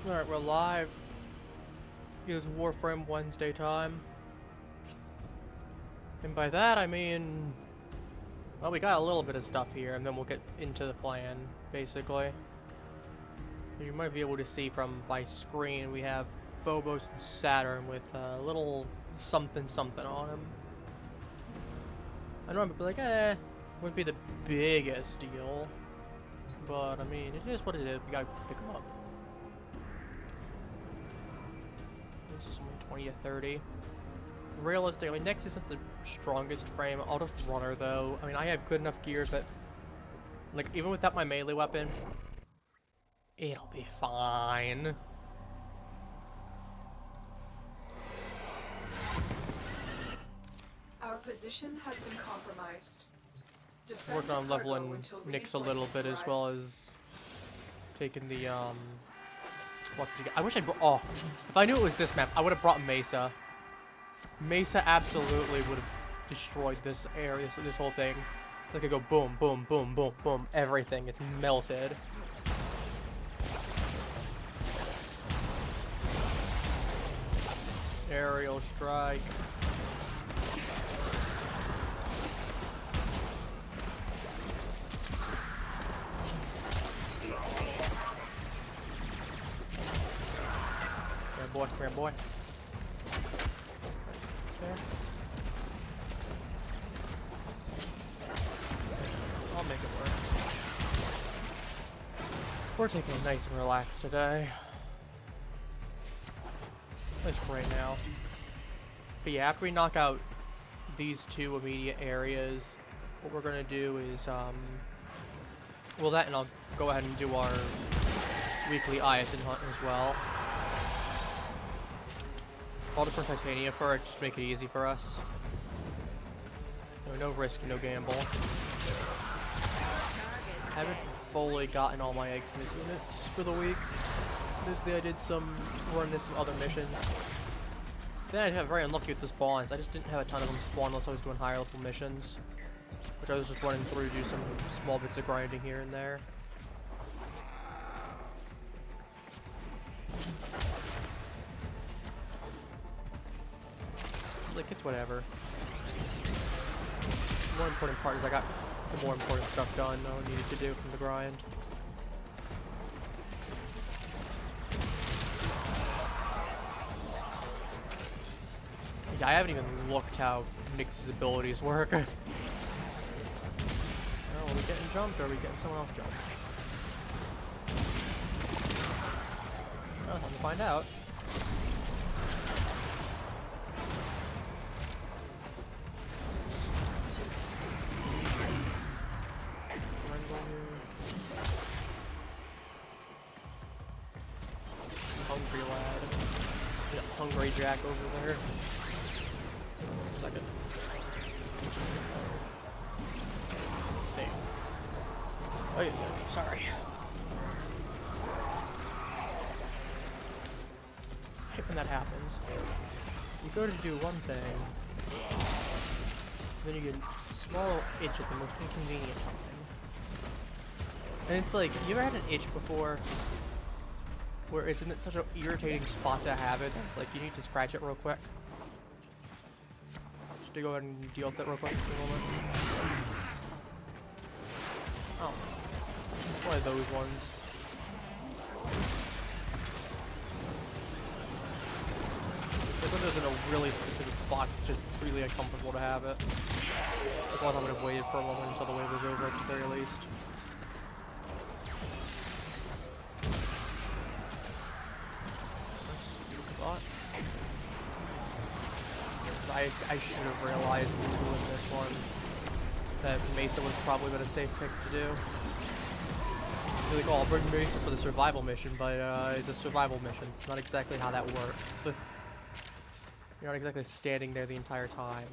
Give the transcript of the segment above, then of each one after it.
Alright, we're live. It's Warframe Wednesday time. And by that I mean... well, we got a little bit of stuff here, and then we'll get into the plan, basically. As you might be able to see from my screen, we have Phobos and Saturn with a little something something on them. I know I'd be like, wouldn't be the biggest deal. But, I mean, it is what it is. We gotta pick them up. This is only 20 to 30. Realistically, Nyx isn't the strongest frame. I'll just run her though. I mean, I have good enough gear, but like even without my melee weapon, it'll be fine. Our position has been compromised. Working on leveling Nyx a little bit as well as taking the what did you get? I wish I brought. Oh, if I knew it was this map, I would have brought Mesa. Mesa absolutely would have destroyed this area, so this whole thing. Like I go boom, boom, boom, boom, boom, everything. It's melted. Aerial strike. Come here, boy. There. I'll make it work. We're taking it nice and relaxed today. At least for right now. But yeah, after we knock out these two immediate areas, what we're gonna do is, well, that, and I'll go ahead and do our weekly Iasin hunt as well. I'll just run Titania for it, just make it easy for us. No risk, no gamble. I haven't fully gotten all my eggs miss units for the week. I did run some other missions. Then I got very unlucky with the spawns. I just didn't have a ton of them spawn unless I was doing higher level missions. Which I was just running through, do some small bits of grinding here and there. Like, it's whatever. The more important part is I got the more important stuff done I needed to do from the grind. Yeah, I haven't even looked how Nyx's abilities work. Oh, are we getting jumped or are we getting someone else jumped? Well, time to find out. Hungry lad. Yeah, hungry Jack over there. Second. Damn. Oh yeah, sorry. I hate when that happens. You go to do one thing, then you get a small itch at the most inconvenient time. And it's like, you ever had an itch before? Where it's in such an irritating spot to have it, it's like you need to scratch it real quick. Just to go ahead and deal with it real quick for a moment. Oh. It's one of those ones. Like when there's in a really specific spot, it's just really uncomfortable to have it. Otherwise I would have waited for a moment until the wave was over at the very least. I should have realized when we were doing this one that Mesa was probably the safe pick to do. You're like, oh, I'll bring Mesa for the survival mission, but it's a survival mission. It's not exactly how that works. You're not exactly standing there the entire time.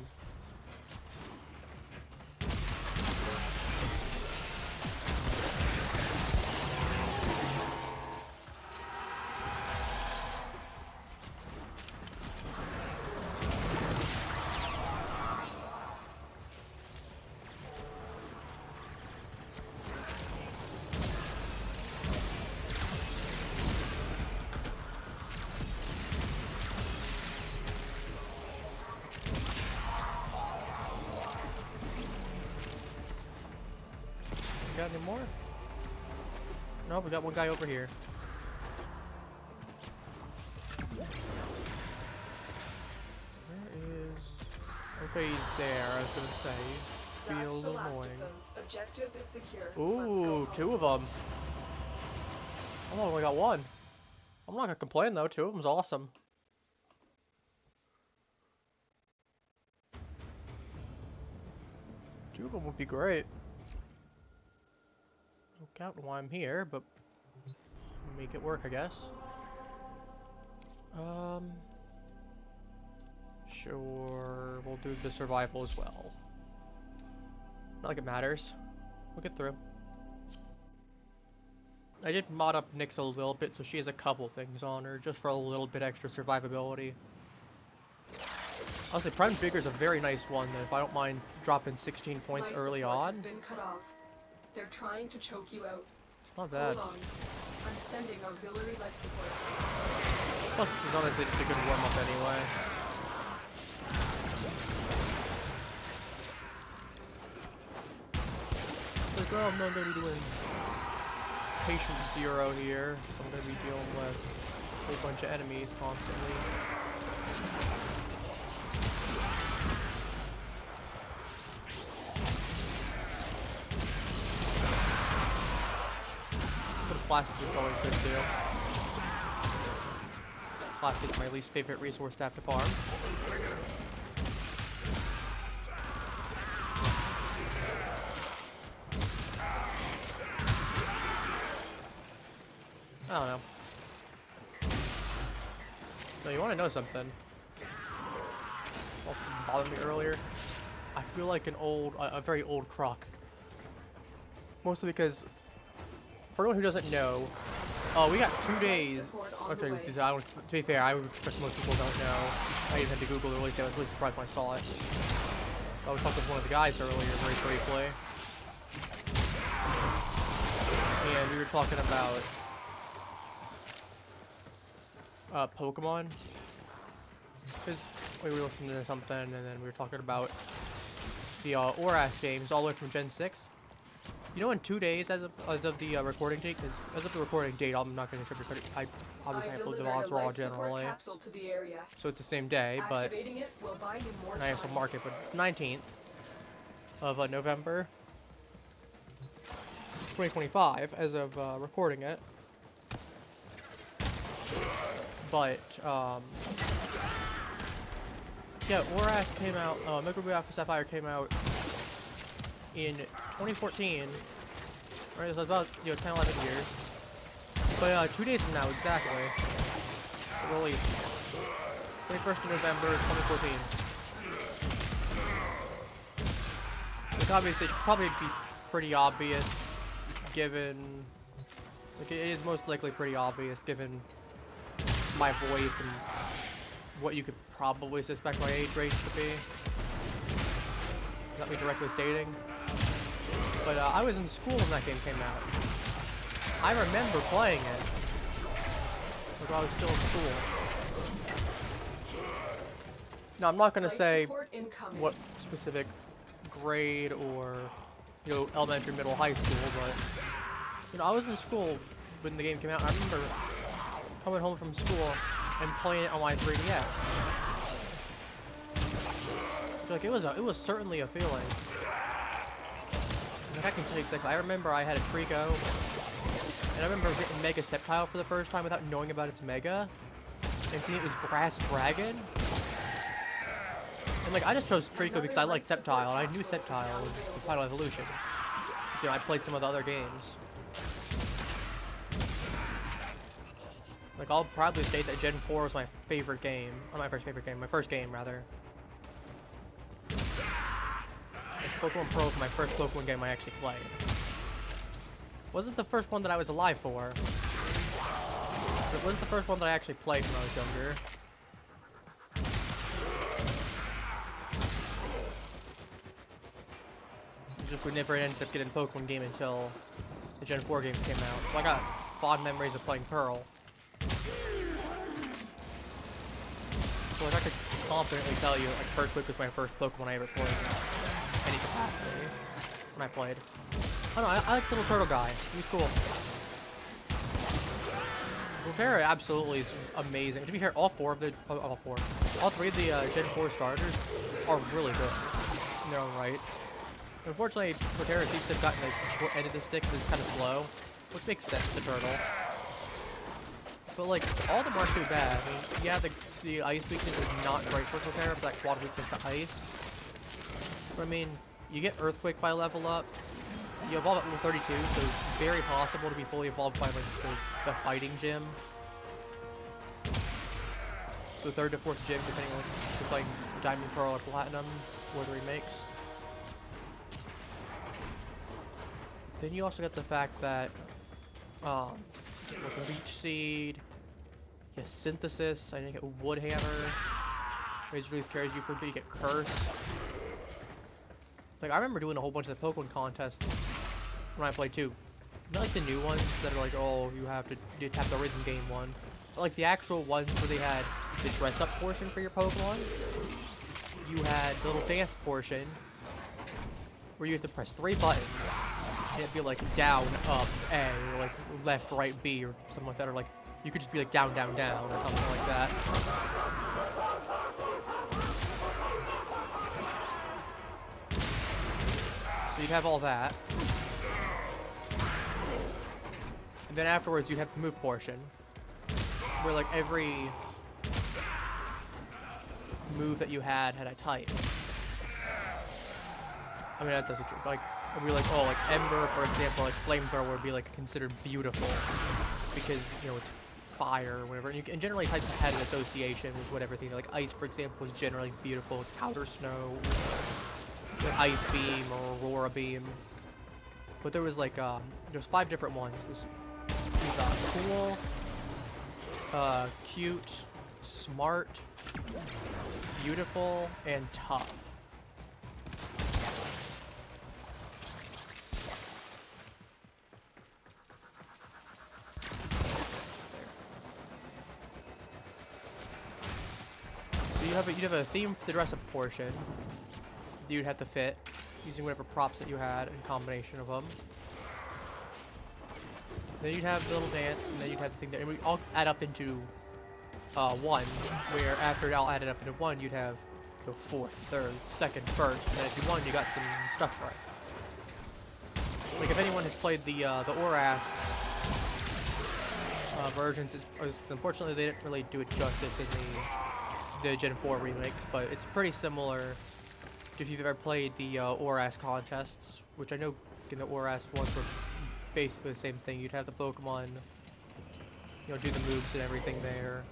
got any more? No, we got one guy over here. Where is... Okay, he's there, I was gonna say. Feels annoying. Objective is secure. Ooh, two of them. Oh, I only got one. I'm not gonna complain though, two of them's awesome. Two of them would be great. No counting why I'm here, but make it work, I guess. Sure, we'll do the survival as well. Not like it matters. We'll get through. I did mod up Nyx a little bit, so she has a couple things on her, just for a little bit extra survivability. Honestly, Prime Vigor is a very nice one, that if I don't mind dropping 16 points early on. Has been cut off. They're trying to choke you out. It's not bad. Hold on. I'm sending auxiliary life support. Plus, this is honestly just a good warm-up anyway. Like, well, I'm not going to be doing patient 0 here, so I'm going to be dealing with a whole bunch of enemies constantly. But plastic is always good too. Plastic is my least favorite resource to have to farm. I don't know. No, you want to know something? What bothered me earlier? I feel like an old, a very old croc. Mostly because, for anyone who doesn't know, we got 2 days. Okay, to be fair, I would expect most people don't know. I even had to Google the release date. I was really surprised when I saw it. I was talking with one of the guys earlier, very briefly, and we were talking about Pokemon, because we were listening to something, and then we were talking about the ORAS games all the way from Gen 6. You know, in 2 days, as of the recording date, because as of the recording date, I'm not going to tribute credit. I obviously have loads of odds raw generally, so it's the same day, but I have to mark it. But it's 19th of November 2025, as of recording it. But yeah, ORAS came out. Mega Ruby Alpha Sapphire came out in 2014, right? So it's about 10, 11 years. But 2 days from now, exactly, release 21st of November 2014. It's obviously, it should probably be pretty obvious, given like it is most likely pretty obvious given my voice and what you could probably suspect my age range to be. Not me directly stating. But I was in school when that game came out. I remember playing it. Like I was still in school. Now I'm not gonna say what specific grade or elementary, middle, high school, but I was in school when the game came out. I remember coming home from school and playing it on my 3DS. Like it was certainly a feeling. Like I can tell you exactly. I remember I had a Trico, and I remember getting Mega Sceptile for the first time without knowing about its Mega, and seeing it was Grass Dragon. And like I just chose Trico because I liked Sceptile, and I knew Sceptile was the final evolution. So I played some of the other games. Like I'll probably state that Gen 4 was my favorite game, or my first favorite game, my first game rather. Pokemon Pro was my first Pokemon game I actually played. Wasn't the first one that I was alive for. But it was the first one that I actually played when I was younger. It's just we never ended up getting a Pokemon game until the Gen 4 games came out. So I got fond memories of playing Pearl. So like I could confidently tell you, like First Whip was my first Pokemon I ever played in any capacity when I played. I don't know, I like the little turtle guy. He's cool. Repair absolutely is amazing. To be fair, all three of the Gen 4 starters are really good in their own rights. Unfortunately, Repair seems to have gotten the short end of the stick because it's kind of slow, which makes sense to Turtle. But like, all of them aren't too bad. I mean, yeah, the ice weakness is not great for Repair, for that quad weakness to ice. But I mean, you get Earthquake by level up. You evolve at level 32, so it's very possible to be fully evolved by like the fighting gym. So 3rd to 4th gym, depending on if you're playing Diamond, Pearl, or Platinum, or the remakes. Then you also get the fact that, with Leech Seed, you get Synthesis, I think you get Woodhammer, Razor Leaf carries you for a bit, you get Curse. Like, I remember doing a whole bunch of the Pokemon contests when I played too. Not like the new ones that are like, oh, you have to tap the rhythm game one. But like the actual ones where they had the dress up portion for your Pokemon. You had the little dance portion where you have to press 3 buttons. And it'd be like down, up, A, or like left, right, B, or something like that. Or like, you could just be like down, down, down, or something like that. So you'd have all that. And then afterwards you'd have the move portion. Where like every move that you had a type. I mean, that doesn't true. Like, it'd be like, oh, like Ember, for example, like Flamethrower would be like considered beautiful. Because, you know, it's fire or whatever. And generally types had an association with whatever thing. Like Ice, for example, was generally beautiful. Powder Snow, Ice Beam, or Aurora Beam. But there was like, there's 5 different ones. There's cool, cute, smart, beautiful, and tough. So you'd have a theme for the dress-up portion. You'd have to fit using whatever props that you had in combination of them. Then you'd have the little dance, and then you'd have the thing that it would all add up into one, where after it all added up into one, you'd have the 4th, 3rd, 2nd, 1st, and then if you won, you got some stuff for it. Like if anyone has played the ORAS versions, it's unfortunately they didn't really do it justice in the Gen 4 remakes, but it's pretty similar if you've ever played the ORAS contests, which I know in the ORAS ones were basically the same thing. You'd have the Pokemon, you know, do the moves and everything there.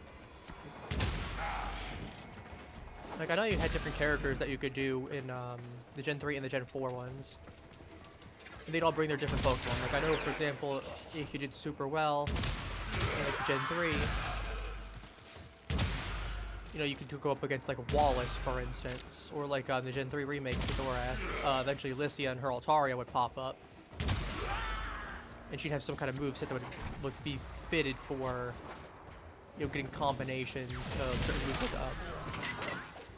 Like, I know you had different characters that you could do in the Gen 3 and the Gen 4 ones. And they'd all bring their different Pokemon. Like, I know, for example, if you did super well in like, Gen 3, you know, you could go up against, like, Wallace, for instance. Or, like, the Gen 3 remakes with ORAS. Eventually, Lycia and her Altaria would pop up. And she'd have some kind of moveset that would be fitted for, you know, getting combinations of certain moves. Like,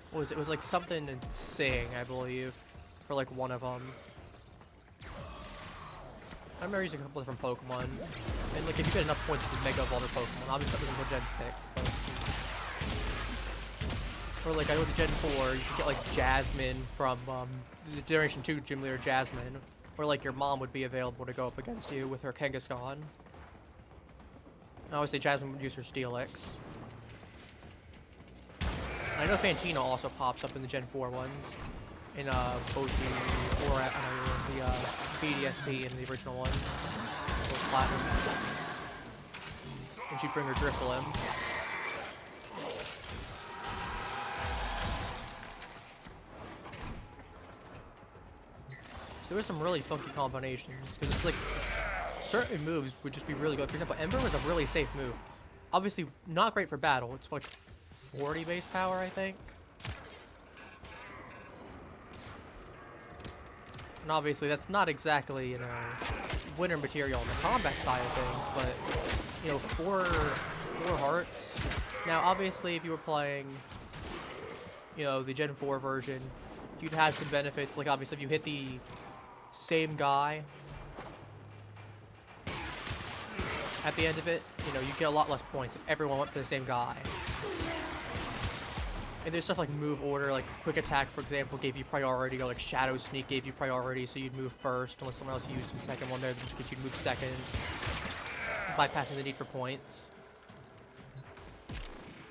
what was it? It was like something in Sing, I believe, for like one of them. I remember using a couple different Pokemon, and like if you get enough points, you can Mega Evolve your Pokemon. Obviously, that wasn't for Gen 6, but or like I know the Gen 4, you can get like Jasmine from the Generation 2 Gym Leader Jasmine. Or like your mom would be available to go up against you with her Kangaskhan. Obviously Jasmine would use her Steelix. I know Fantina also pops up in the Gen 4 ones. In both the BDSP and the original ones. Both Platinum. And she'd bring her Drifloon. There were some really funky combinations, because it's like, certain moves would just be really good. For example, Ember was a really safe move. Obviously, not great for battle. It's like 40 base power, I think. And obviously, that's not exactly, you know, winner material on the combat side of things, but, you know, 4 hearts. Now, obviously, if you were playing, you know, the Gen 4 version, you'd have some benefits. Like, obviously, if you hit the same guy at the end of it, you know, you get a lot less points if everyone went for the same guy. And there's stuff like move order, like quick attack, for example, gave you priority, or like shadow sneak gave you priority, so you'd move first unless someone else used the second one there, which gets you to move second, bypassing the need for points.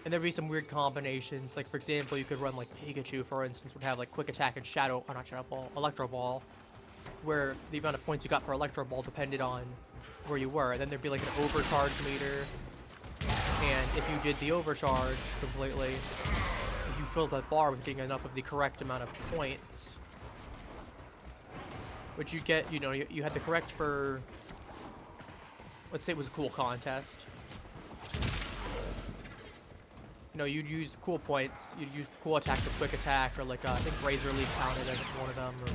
And there'd be some weird combinations, like for example, you could run like Pikachu, for instance, would have like quick attack and shadow, or not shadow ball, electro ball, where the amount of points you got for electro ball depended on where you were. And then there'd be like an overcharge meter, and if you did the overcharge completely, you filled that bar with getting enough of the correct amount of points, which you get, you know, you had the correct for, let's say it was a cool contest. You know, you'd use cool points, you'd use cool attack for quick attack, or like, I think Razor Leaf counted as one of them, or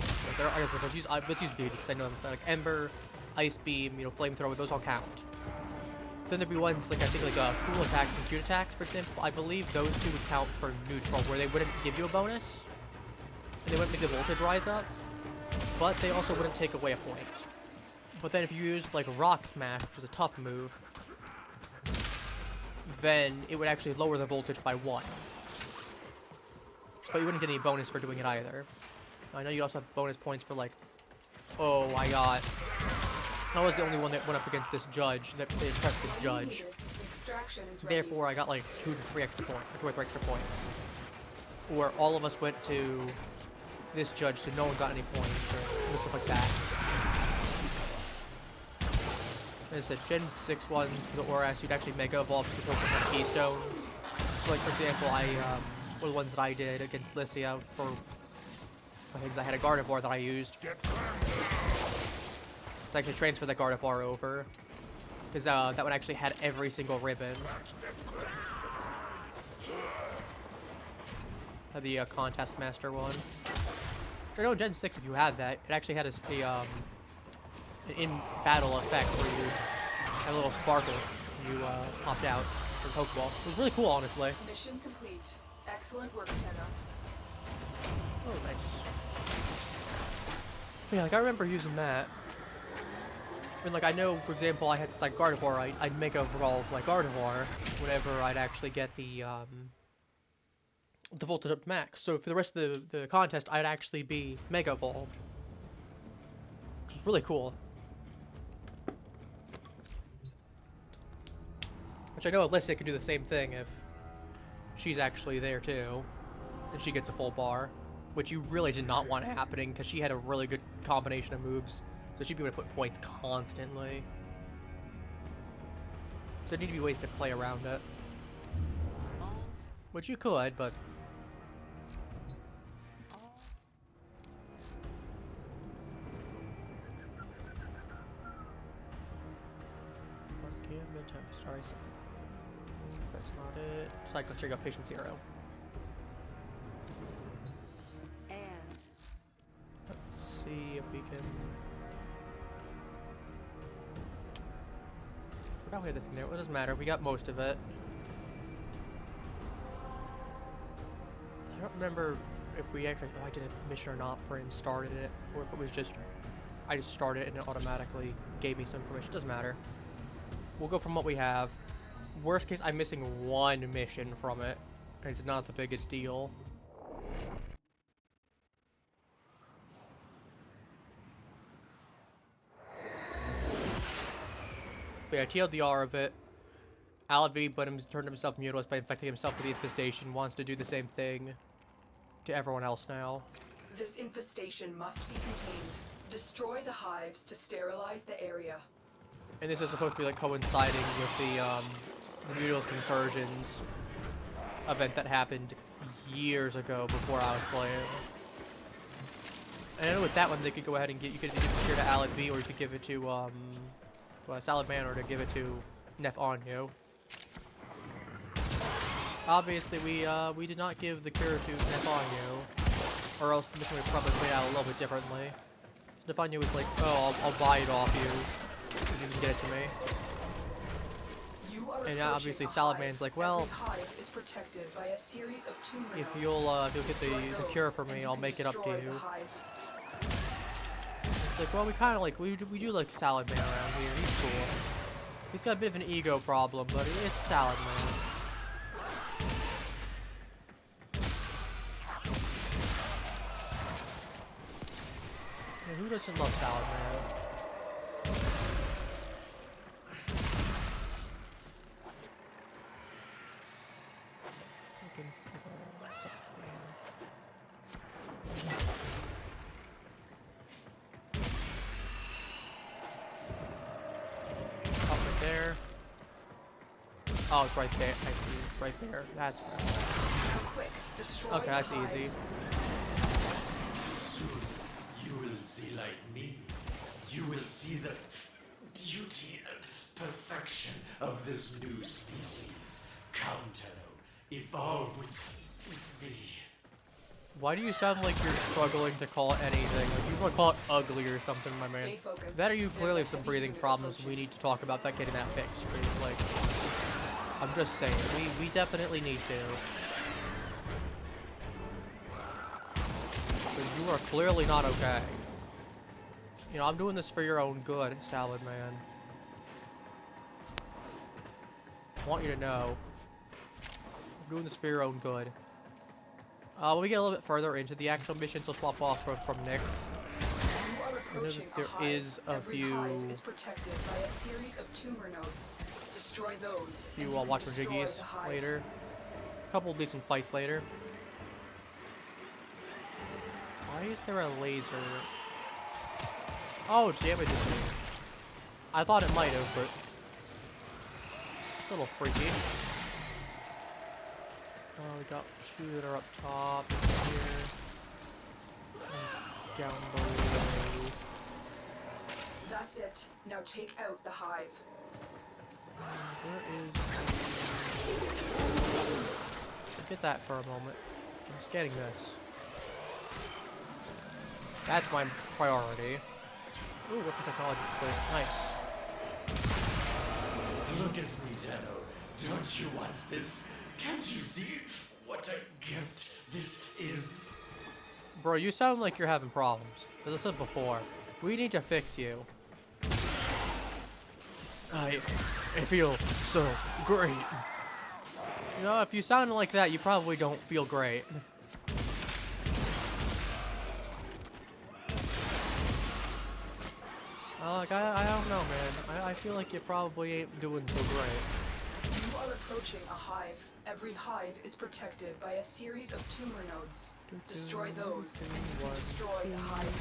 I guess let's use Beauty, because I know them, like Ember, Ice Beam, you know, Flamethrower, those all count. Then there'd be ones like, I think like cool attacks and cute attacks, for example. I believe those two would count for neutral, where they wouldn't give you a bonus, and they wouldn't make the voltage rise up, but they also wouldn't take away a point. But then if you used like Rock Smash, which is a tough move, then it would actually lower the voltage by 1. But you wouldn't get any bonus for doing it either. I know you also have bonus points for like, oh my god, I was the only one that went up against this judge, that they impressed this judge. Therefore, I got like 2 to 3 extra points, or 2 or 3 extra points. Or all of us went to this judge, so no one got any points, or stuff like that. As I said, Gen 6 ones for the Auras, you'd actually Mega Evolve to Pokemon Keystone. So like, for example, one of the ones that I did against Lycia for, I think I had a Gardevoir that I used. So I actually transferred that Gardevoir over, because that one actually had every single ribbon. Had the Contest Master one. Or no, Gen 6, if you had that, it actually had an in-battle effect where you had a little sparkle when you popped out from Pokeball. It was really cool, honestly. Mission complete. Excellent work, Tenno. Oh, nice. Yeah, like I remember using that. I mean, like I know, for example, I had this like Gardevoir, I'd Mega Evolve like Gardevoir whenever I'd actually get the voltage up to max. So for the rest of the contest, I'd actually be Mega Evolved, which was really cool. Which I know Alyssa can do the same thing if she's actually there too, and she gets a full bar, which you really did not want happening because she had a really good combination of moves, so she'd be able to put points constantly. So there need to be ways to play around it, which you could, but sorry, that's not it. Cycle, here you go, patient 0. And let's see if we can. Forgot we had the thing there. It doesn't matter. We got most of it. I don't remember if we actually I did a mission or not for it and started it, or if it was just I just started it and it automatically gave me some information. It doesn't matter. We'll go from what we have. Worst case, I'm missing 1 mission from it, and it's not the biggest deal. But yeah, TLDR of it. Aladvi turned himself mutilous by infecting himself with the infestation, wants to do the same thing to everyone else now. This infestation must be contained. Destroy the hives to sterilize the area. And this is supposed to be like coinciding with the Mutilous Conversions event that happened years ago before I was playing. And I know with that one they could go ahead and you could give it here to Alad V, or you could give it to Salad Man, or to give it to Nef Anyu. Obviously we did not give the cure to Nef Anyu, or else the mission would probably play out a little bit differently. Nef Anyu was like, oh, I'll buy it off you. You can get it to me. And obviously Salad Man's like, well, if you'll get the cure for me, I'll make it up to you. It's like, well, we kind of like, we do like Salad Man around here. He's cool. He's got a bit of an ego problem, but it's Salad Man. Yeah, who doesn't love Salad Man? Oh, it's right there. I see. It's right there. That's right. Quick, destroy Okay, that's the hive. easy. Soon you will see like me. You will see the beauty and perfection of this new species. Come, Tenno, evolve with me. Why do you sound like you're struggling to call it anything? Like you want to call it ugly or something, my man. Stay focused. That or you clearly have There's a some heavy breathing unit problems. approaching. We need to talk about that, getting that fixed. Straight. Like, I'm just saying, we definitely need to. Because you are clearly not okay. You know, I'm doing this for your own good, Salad Man. I want you to know. I'm doing this for your own good. When we get a little bit further into the actual missions, we'll swap off from Nyx. You are approaching There a hive. is a Every few- hive is protected by a series of tumor nodes. Destroy those. You and will can watch destroy Jiggies the hive. later. A couple decent fights later. Why is there a laser? Oh, it damages me. I thought it might have, but it's a little freaky. Oh, we got two that are up top here. And down below. That's it. Now take out the hive. Where is Forget that for a moment. I'm just getting this. That's my priority. Ooh, weapon technology. Good. Nice. Look at me, Tenno. Don't you want this? Can't you see what a gift this is? Bro, you sound like you're having problems. As I said before, we need to fix you. I feel so great. You know, if you sound like that, you probably don't feel great. Like, I don't know, man. I feel like you probably ain't doing so great. You are approaching a hive. Every hive is protected by a series of tumor nodes. Destroy those, and you can destroy the hive.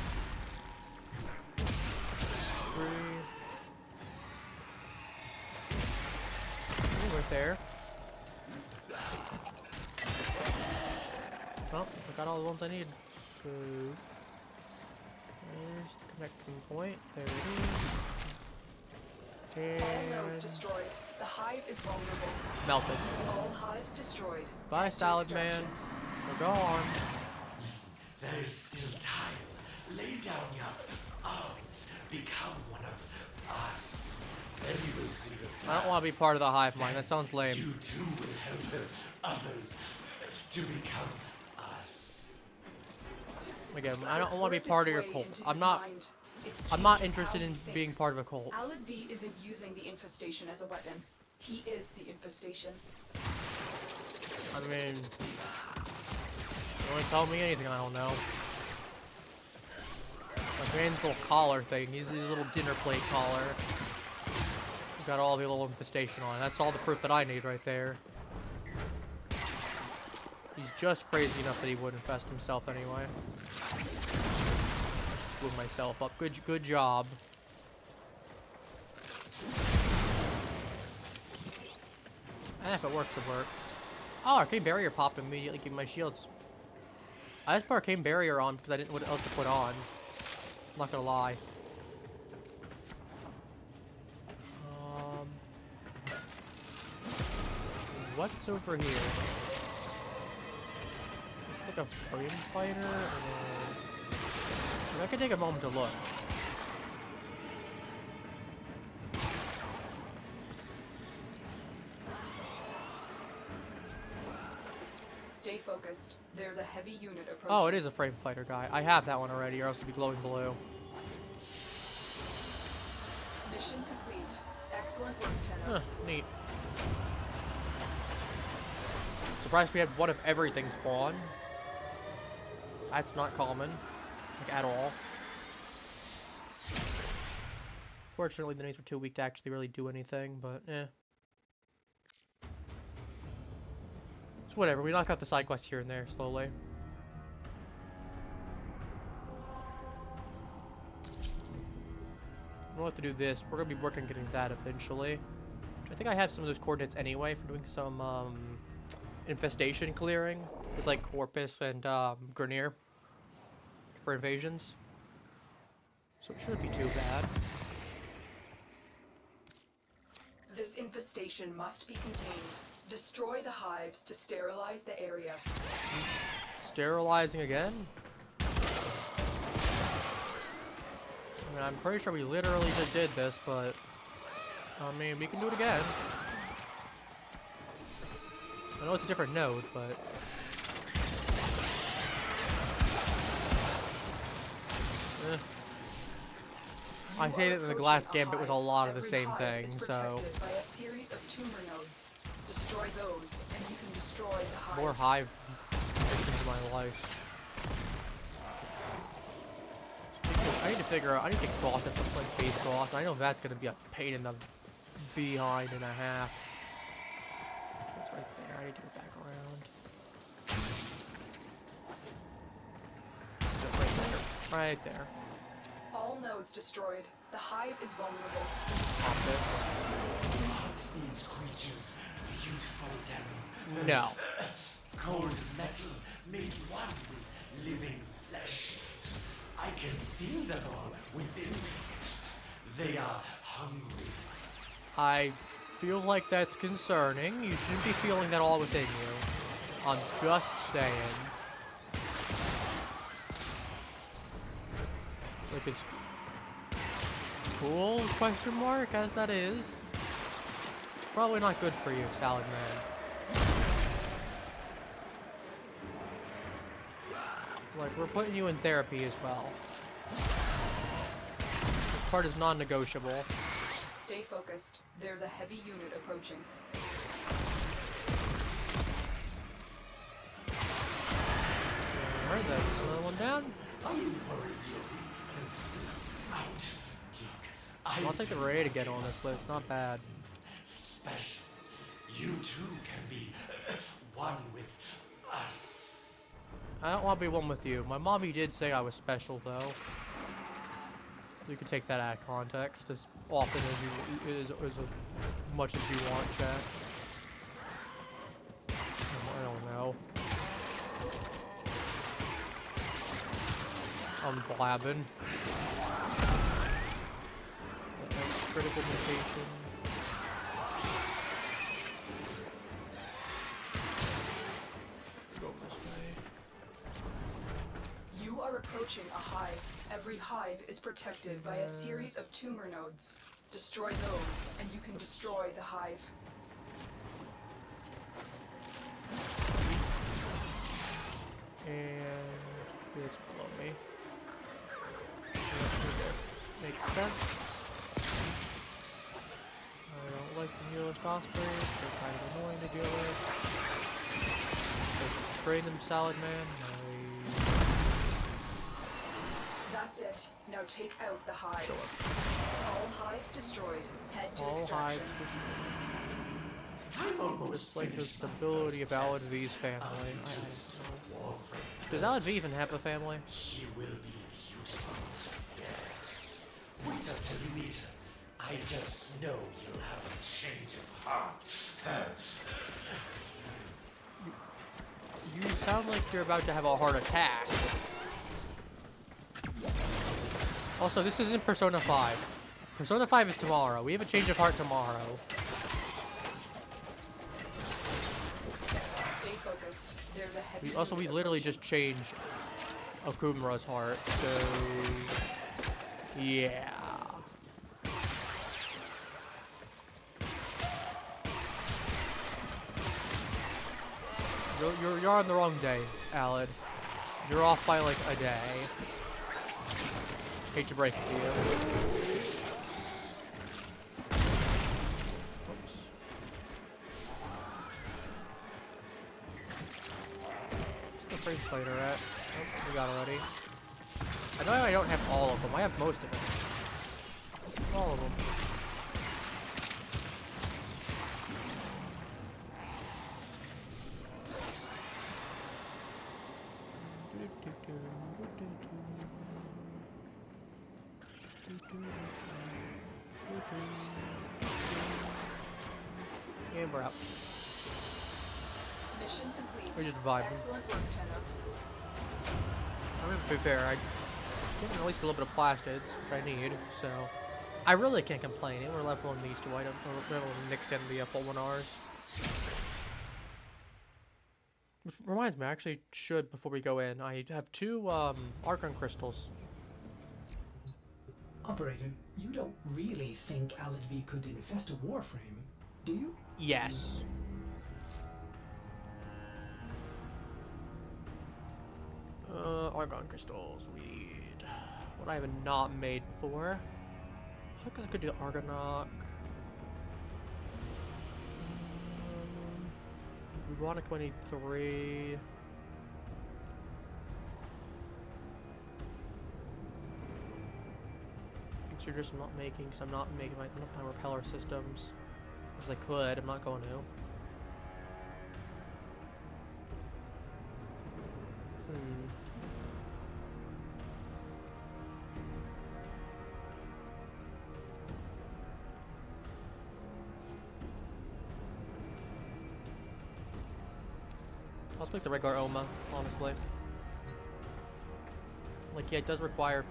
3. Ooh, right there. Well, I got all the ones I need. So, there's the connecting point. There it is. All nodes And destroyed. The hive is vulnerable. melted. All hives destroyed. Bye, Head to Salad Man. extraction. We'll go on. Listen, there is still time. Lay down your arms. Become one of us. Then you will see the I don't want to be part of the hive mind. That sounds lame. You too will help others to become us. Again, I It's don't want to be worked part of its your way cult. into I'm his not. mind. It's I'm not changing interested how in he being thinks. part of a cult. Alad V isn't using the infestation as a weapon. He is the infestation. I mean, don't tell me anything I don't know. Like man's little collar thing. He's his little dinner plate collar. He's got all the little infestation on it. That's all the proof that I need right there. He's just crazy enough that he would infest himself anyway. I just blew myself up. Good job. And if it works, it works. Oh, Arcane Barrier popped immediately, giving my shields. I just put Arcane Barrier on because I didn't know what else to put on. I'm not gonna lie. What's over here? Is this like a frame fighter? Or... I could take a moment to look. Stay focused. There's a heavy unit approaching. Oh, it is a frame fighter guy. I have that one already, or else it'd be glowing blue. Mission complete. Excellent work, Tenno. Huh, neat. Surprised we had one of everything spawn. That's not common, like at all. Fortunately, the nades were too weak to actually really do anything, but eh. It's whatever, we knock out the side quests here and there slowly. We'll have to do this. We're gonna be working on getting that eventually. I think I have some of those coordinates anyway for doing some infestation clearing with like Corpus and Grenier for invasions. So it shouldn't be too bad. This infestation must be contained. Destroy the hives to sterilize the area. Sterilizing again? I mean, I'm pretty sure we literally just did this, but I mean, we can do it again. I know it's a different node, but eh. I say that in the last gambit was a lot of the same thing, so By a series of tumor nodes. Destroy those, and you can destroy the hive. more hive missions in my life. I need to figure out. I need to cross at some point base cross. I know that's gonna be a pain in the behind and a half. It's right there. I need to go back around. Right there. All nodes destroyed. The hive is vulnerable. Pop this. Hunt these creatures, beautiful Tenno. No. Cold metal made one with living flesh. I can feel them all within me. They are hungry. I feel like that's concerning. You shouldn't be feeling that all within you. I'm just saying. Like it's cool, question mark, as that is. Probably not good for you, Salad Man. Like, we're putting you in therapy as well. This part is non-negotiable. Stay focused. There's a heavy unit approaching. Alright, that's another one down. I'll take the raid again on this list, not bad. Special. You too can be one with us. I don't want to be one with you. My mommy did say I was special, though. You can take that out of context as often as as much as you want, chat. I don't know. I'm blabbing. Critical mutation. Let's go this way. You are approaching a hive. Every hive is protected by a series of tumor nodes. Destroy those, and you can destroy the hive. And it's below me. Makes sense. I don't like the newest ospreys. They're kind of annoying to deal with. Just train them, Salad Man. That's it. Now take out the hive. Sure. All hives destroyed. Head to All extraction. hives destroyed. Just like the stability of Alad V's family. Does Alad V even have a family? She will be beautiful. Yes. Wait until you meet her. I just know you'll have a change of heart. You sound like you're about to have a heart attack. Also, this isn't Persona 5. Persona 5 is tomorrow. We have a change of heart tomorrow. Stay focused. There's a heavy We unit literally approaching. just changed Okumura's heart, so yeah. You're on the wrong day, Alad. You're off by like a day. Hate to break it to you. Free spider at? Oh, we got already. I know I don't have all of them. I have most of them. All of them. And we're out. Mission complete. We're just vibing. Excellent work, Tenno. I'm gonna be fair, I get at least a little bit of plastids, which I need, so I really can't complain. We're leveling these two items, we're leveling Nyx and the Fulminars. Which reminds me, I actually should, before we go in, I have two Archon crystals. Operator, you don't really think Aladvi could infest a Warframe, do you? Yes. Argon crystals. We need what I have not made before. I think I could do Argonaut. Runic I need 3. Just I'm not making because I'm not making my repeller systems, which I could. I'm not going to. I'll just make the regular Oma, honestly. Like, yeah, it does require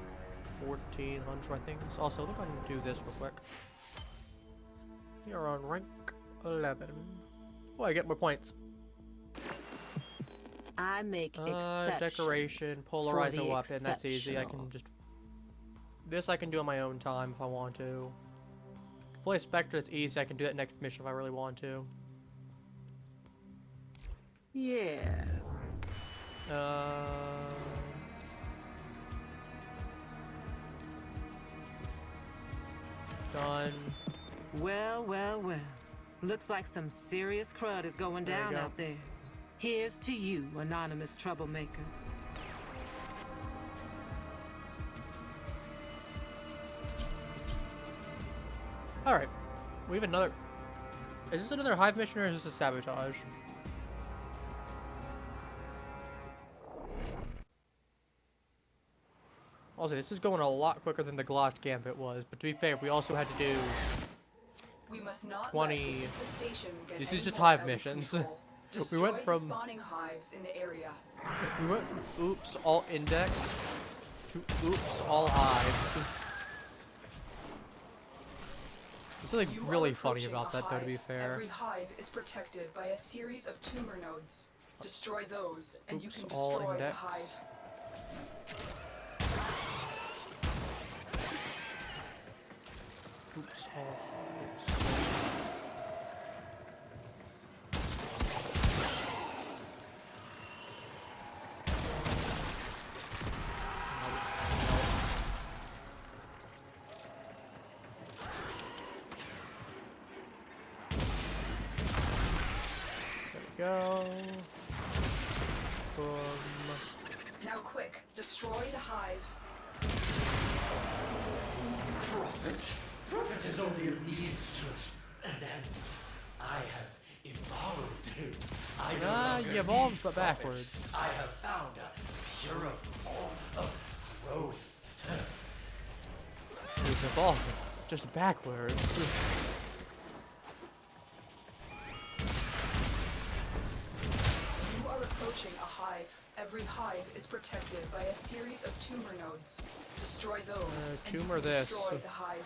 1400, I think. So also, look, I can do this real quick. You're on rank 11. Oh, I get more points. I make exceptions. Decoration, polarize a weapon. That's easy. I can just. This I can do on my own time if I want to. Play Spectre. It's easy. I can do that next mission if I really want to. Yeah. Done. Well, well, well. Looks like some serious crud is going down out there. Here's to you, anonymous troublemaker. Alright. We have another... Is this another hive mission or is this a sabotage? Also, this is going a lot quicker than the Gloss Gambit was, but to be fair, we also had to do We must not 20... let this infestation get This any is just more hive out of missions. control. We went Destroy the from... spawning hives in the area. We went from oops, all index to oops, all hives. There's something You really are funny approaching about a that, though, to be hive. fair. Every hive is protected by a series of tumor nodes. Destroy those, and you Oops, can all destroy the index. hive. Oops, all hives. There we go. Boom. Now quick, destroy the hive. Prophet is only a means to an end. I have evolved him. I no longer you evolved, need but prophet. backwards. I have found a purer form of growth. He's evolving, just backwards. You are approaching a hive. Every hive is protected by a series of tumor nodes. Destroy those, and you tumor can this. destroy the hive.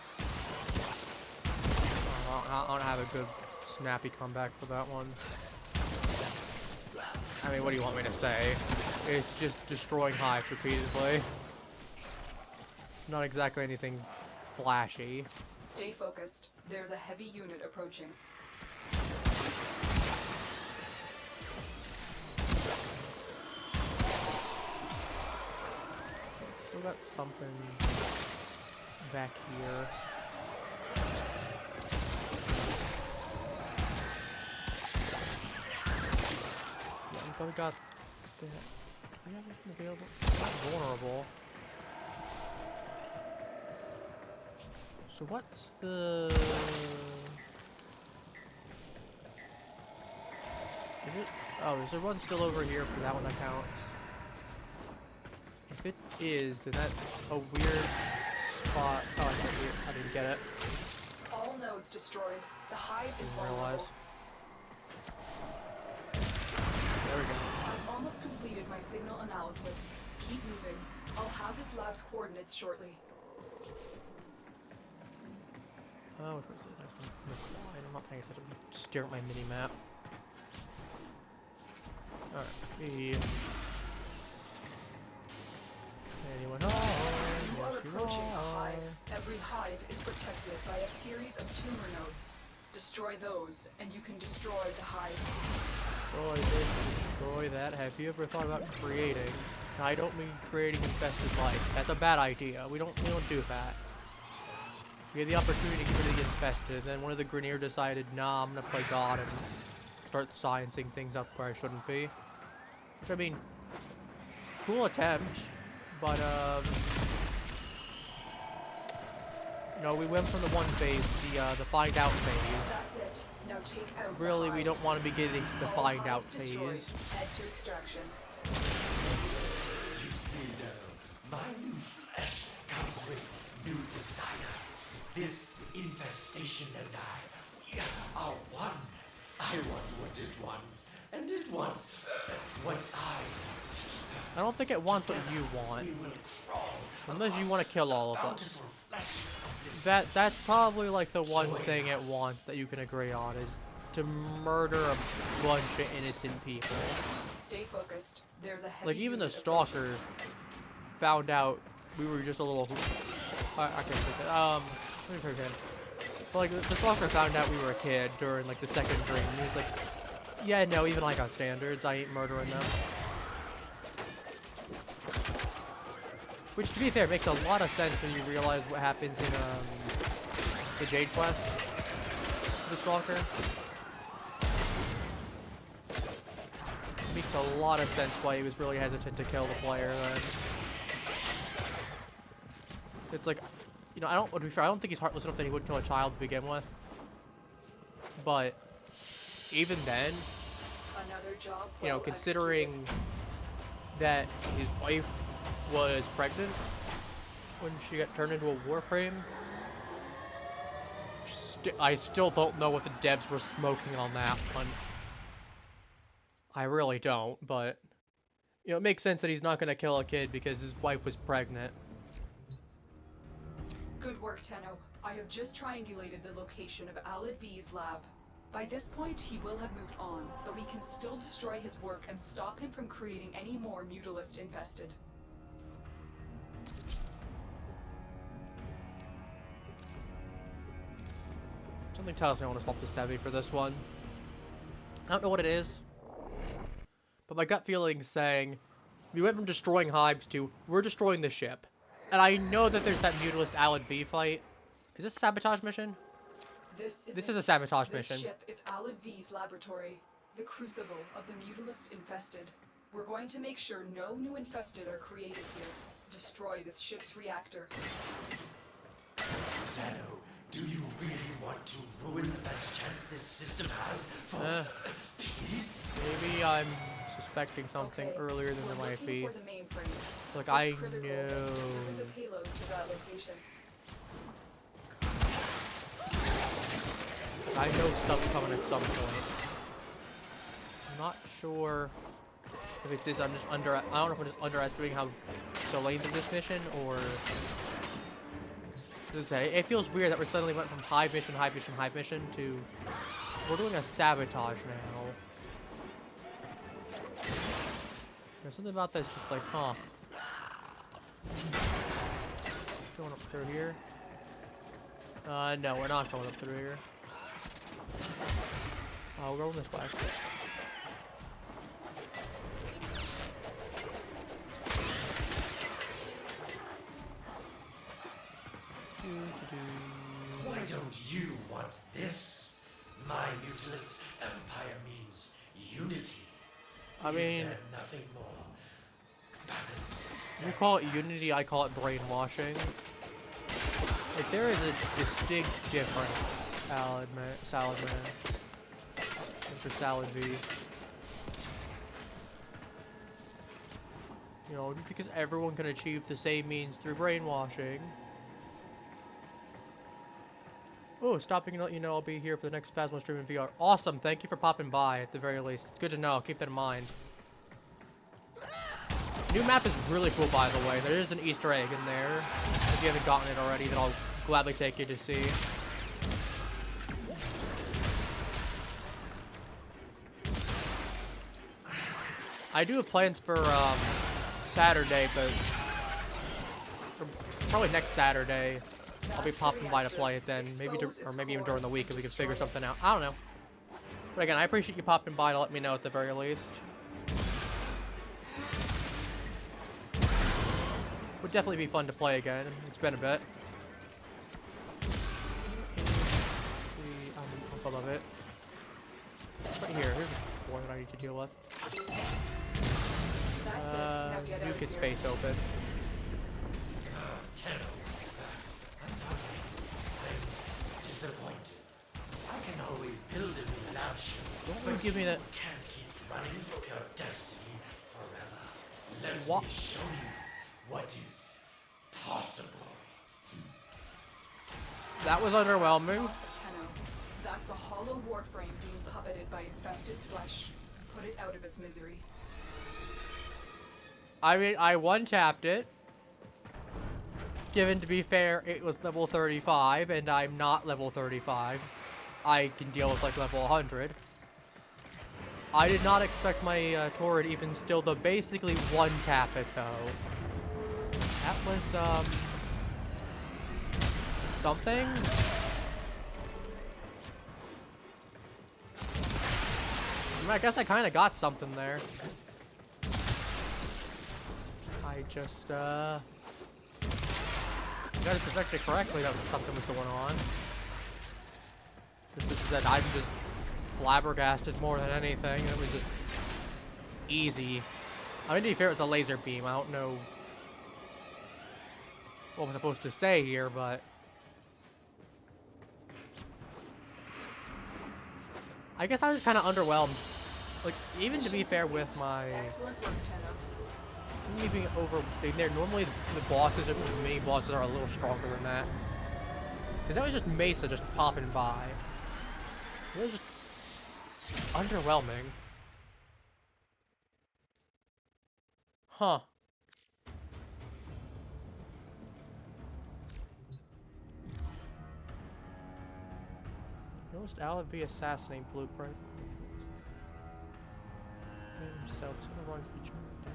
I don't have a good snappy comeback for that one. I mean, what do you want me to say? It's just destroying hives repeatedly. It's not exactly anything flashy. Stay focused. There's a heavy unit approaching. Still got something back here. Yeah, we got that. we have anything available? Not vulnerable. So what's the... Is it? Oh, is there one still over here for that one that counts? If it is, then that's a weird spot. Oh, I got weird. I didn't get it. All nodes destroyed. The hive is Didn't vulnerable. realize. There we go. I've almost completed my signal analysis. Keep moving. I'll have his lab's coordinates shortly. Oh, which was it? I'm not paying attention. I'm just staring at my mini map. Alright, anyone home? You are Yes, you approaching a are. hive. Every hive is protected by a series of tumor nodes. Destroy those, and you can destroy the hive. Destroy this, destroy that. Have you ever thought about creating? I don't mean creating infested life. That's a bad idea. We don't do that. We had the opportunity to get rid of the infested, and then one of the Grenier decided, nah, I'm gonna play God and start sciencing things up where I shouldn't be. Which, I mean, cool attempt, but, you know, we went from the one phase, the find out phase. That's it. Now take out the Really, we hive. don't want to be getting to the All find out hives destroyed. phase. Head to extraction. You see, Deno, my new flesh comes with new desire. This infestation and I, we are one. I want what it wants, and it wants what I want. I don't think it wants what you want. We will crawl Unless you across want to kill all the of us. bountiful flesh of this That's probably like the one Join thing it us. wants that you can agree on, is to murder a bunch of innocent people. Stay focused. There's a heavy Like, even the unit approaching. stalker found out we were just a little... I can't say that. Let me try again. But, like, the stalker found out we were a kid during, like, the second dream. And he was like, yeah, no, even I got standards. I ain't murdering them. Which, to be fair, makes a lot of sense when you realize what happens in, the Jade quest. The stalker. Makes a lot of sense why he was really hesitant to kill the player then. It's like, you know, to be fair, I don't think he's heartless enough that he would kill a child to begin with. But even then, Another job you know, well considering that his wife was pregnant when she got turned into a Warframe, I still don't know what the devs were smoking on that one. I really don't, but, you know, it makes sense that he's not going to kill a kid because his wife was pregnant. Good work, Tenno. I have just triangulated the location of Alid V's lab. By this point, he will have moved on, but we can still destroy his work and stop him from creating any more Mutalist infested. Something tells me I want to swap to Sevi for this one. I don't know what it is, but my gut feeling's saying we went from destroying hives to we're destroying the ship. And I know that there's that Mutalist Alid V fight. Is this a sabotage mission? This This is a sabotage mission. This ship is Alid V's laboratory, the crucible of the Mutalist infested. We're going to make sure no new infested are created here. Destroy this ship's reactor. Deno, do you really want to ruin the best chance this system has for peace? Maybe I'm suspecting something Okay, earlier than there we're might looking be. for the mainframe. Like, It's I critical that you know. deliver the payload to that location. I know stuff's coming at some point. I'm not sure if it's this. I don't know if I'm just underestimating how the length of this mission, or it feels weird that we suddenly went from hive mission to we're doing a sabotage now. There's something about that's just like, huh? Going up through here? No, we're not going up through here. Oh, we're going this way. Why don't you want this? My mutilist empire means unity. I mean, Is there nothing more You call it unity, I call it brainwashing. Like, there is a distinct difference, Salad Man. Mr. Salad V. You know, just because everyone can achieve the same means through brainwashing. Oh, stopping to let you know I'll be here for the next Phasmo stream in VR. Awesome, thank you for popping by at the very least. It's good to know, keep that in mind. New map is really cool, by the way. There is an Easter egg in there. If you haven't gotten it already, then I'll gladly take you to see. I do have plans for Saturday, but probably next Saturday I'll be popping by to play it then. Maybe or maybe even during the week if we can figure something out. I don't know. But again, I appreciate you popping by to let me know at the very least. Would definitely be fun to play again. It's been a bit. I'm above it. Right here. Here's a door that I need to deal with. You get space open. Terrible. I'm disappointed. I can always build a new lab ship. Don't you give me that. You can't keep running from your destiny forever. Let What? me show you what is possible. That was underwhelming. That's a hollow Warframe being puppeted by infested flesh. Put it out of its misery. I mean, I one-tapped it. Given to be fair, it was level 35, and I'm not level 35. I can deal with like level 100. I did not expect my turret even still to basically one-tap it though. That was something. I guess I kind of got something there. I just got it suspected correctly that something was going on. Just that I'm just flabbergasted more than anything. It was just easy. I mean, to be fair, it was a laser beam. I don't know what I'm supposed to say here, but I guess I was kind of underwhelmed. Like, even to be fair with my Excellent work, Tenno. me being over there, normally the bosses or the mini bosses are a little stronger than that. Because that was just Mesa just popping by. It was just underwhelming. Huh. Most Aleph V assassinate blueprint. Himself, so everyone's been tracked down.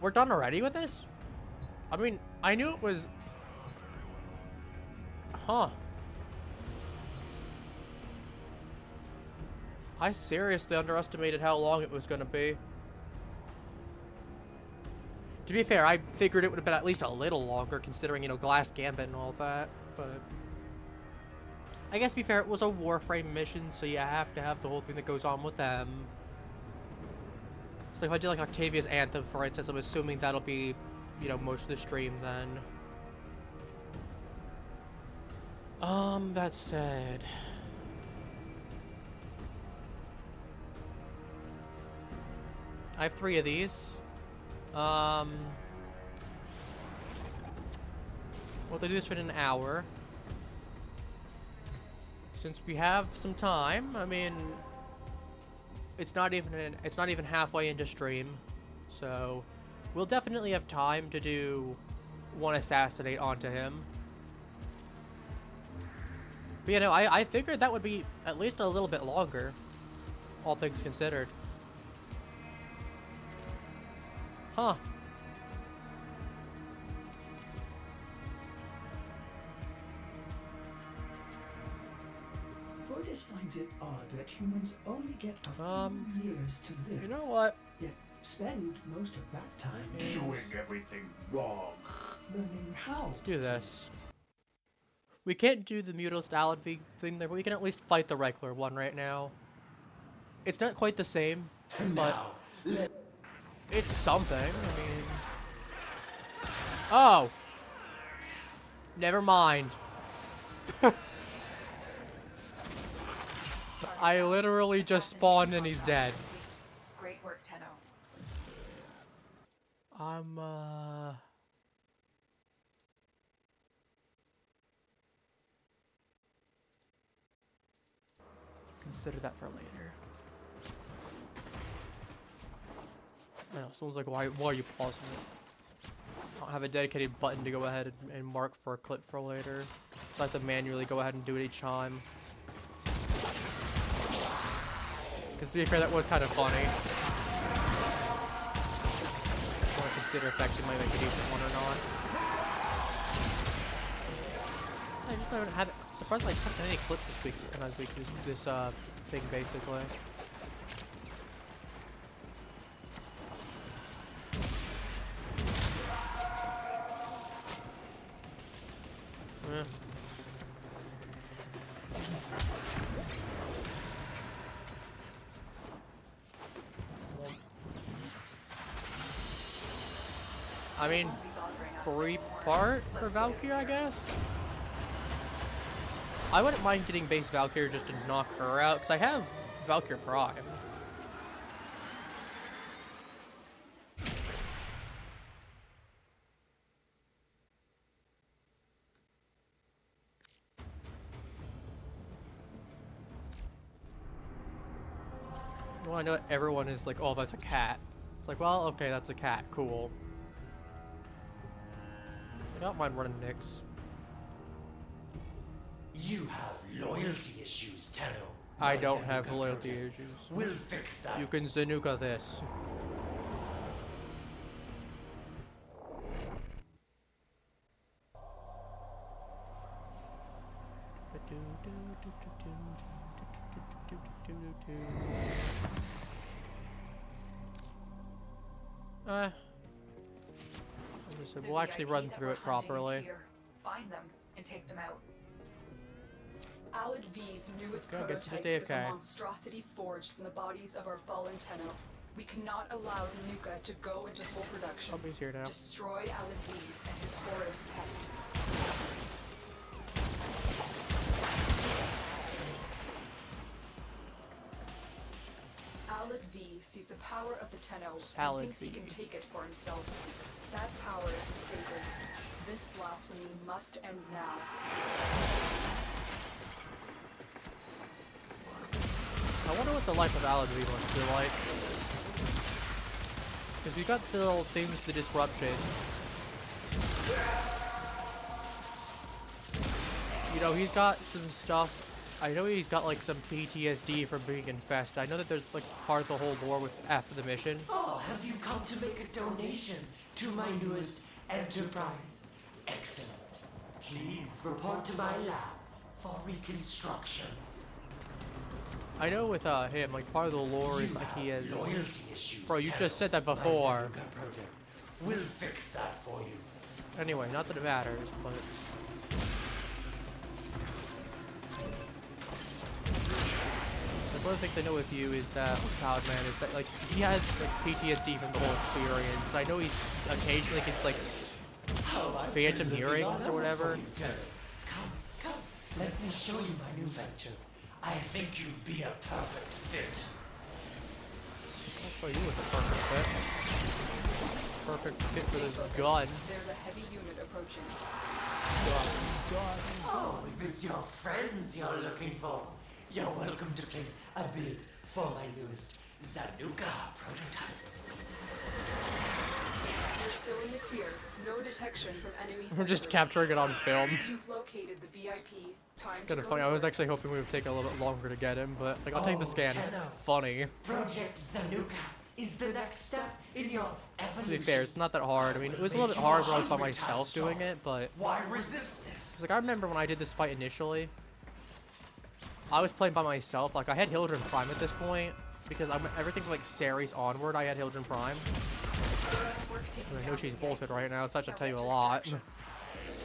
We're done already with this? I mean, I knew it was. Huh. I seriously underestimated how long it was gonna be. To be fair, I figured it would have been at least a little longer, considering, you know, Glass Gambit and all that, but I guess to be fair, it was a Warframe mission, so you have to have the whole thing that goes on with them. So if I do like Octavia's Anthem, for instance, I'm assuming that'll be, you know, most of the stream then. That said, I have 3 of these. Well, they do this in an hour. Since we have some time, I mean, it's not even halfway into stream, so we'll definitely have time to do one assassinate onto him. But you know, I figured that would be at least a little bit longer, all things considered. Huh. Otis finds it odd that humans only get a few years to live. You know what? Yet spend most of that time doing everything wrong. learning how. Let's do this. We can't do the Mutilist Aleph thing there, but we can at least fight the regular one right now. It's not quite the same, but Now, It's something. I mean. Oh. Never mind. I literally just spawned and he's dead. Great work, Tenno. Consider that for later. I know, someone's like, why are you pausing it? I don't have a dedicated button to go ahead and mark for a clip for later. So I have to manually go ahead and do it each time. Because to be fair, that was kind of funny. I want to consider if actually might make a decent one or not. I just don't have it. Surprisingly, I haven't had any clips this week, this thing basically. Yeah. I mean, free part for Valkyrie, I guess? I wouldn't mind getting base Valkyrie just to knock her out, because I have Valkyrie Prime. Well, I know everyone is like, oh, that's a cat. It's like, well, okay, that's a cat, cool. I don't mind running Nyx. You have loyalty issues, Tenno. I my don't have Zanuka loyalty project. issues. We'll fix that. You can Zanuka this. We'll actually run through it properly. Find them and take them out. Alad V's newest Okay, I guess prototype just is a AFK. monstrosity forged from the bodies of our fallen Tenno. We cannot allow Zanuka to go into full production. Somebody's here now. Destroy Alad V and his horrid pet. Alad V sees the power of the Tenno and thinks he can take it for himself. That power is sacred. This blasphemy must end now. I wonder what the life of Alad V must feel like. Because we got the little things, the disruption. You know, he's got some stuff. I know he's got like some PTSD from being infested. I know that there's like part of the whole lore with after the mission. Oh, have you come to make a donation to my newest enterprise? Excellent. Please report to my lab for reconstruction. I know with him, like part of the lore is like he is. Loyalty issues, Bro, you Tenno. just said that My before. Zanuka project. We'll fix that for you. Anyway, not that it matters, but. One of the things I know with you is that Cloud Man is that like he has like PTSD from the whole experience. I know he occasionally gets like phantom hearings or whatever. Come, let me show you my new venture. I think you'd be a perfect fit. I'll show you with a perfect fit. Perfect fit for this gun. There's a heavy unit approaching. Gun. Oh, if it's your friends you're looking for, you're welcome to place a bid for my newest Zanuka prototype. You're still in the clear. No detection from enemy sensors. We're just capturing it on film. You've located the VIP. Time It's to kind of go funny. to I was work. actually hoping we would take a little bit longer to get him, but like I'll take the Oh, scan. Tenno. Funny. Project Zanuka is the next step in your evolution. To be fair, it's not that hard. I mean, it was a little bit hard when I was by myself doing it, but Why resist this? 'cause, like I remember when I did this fight initially, I was playing by myself. Like I had Hildren Prime at this point because everything from like Ceres onward, I had Hildren Prime. And I know she's bolted right now, so that should tell you a lot. About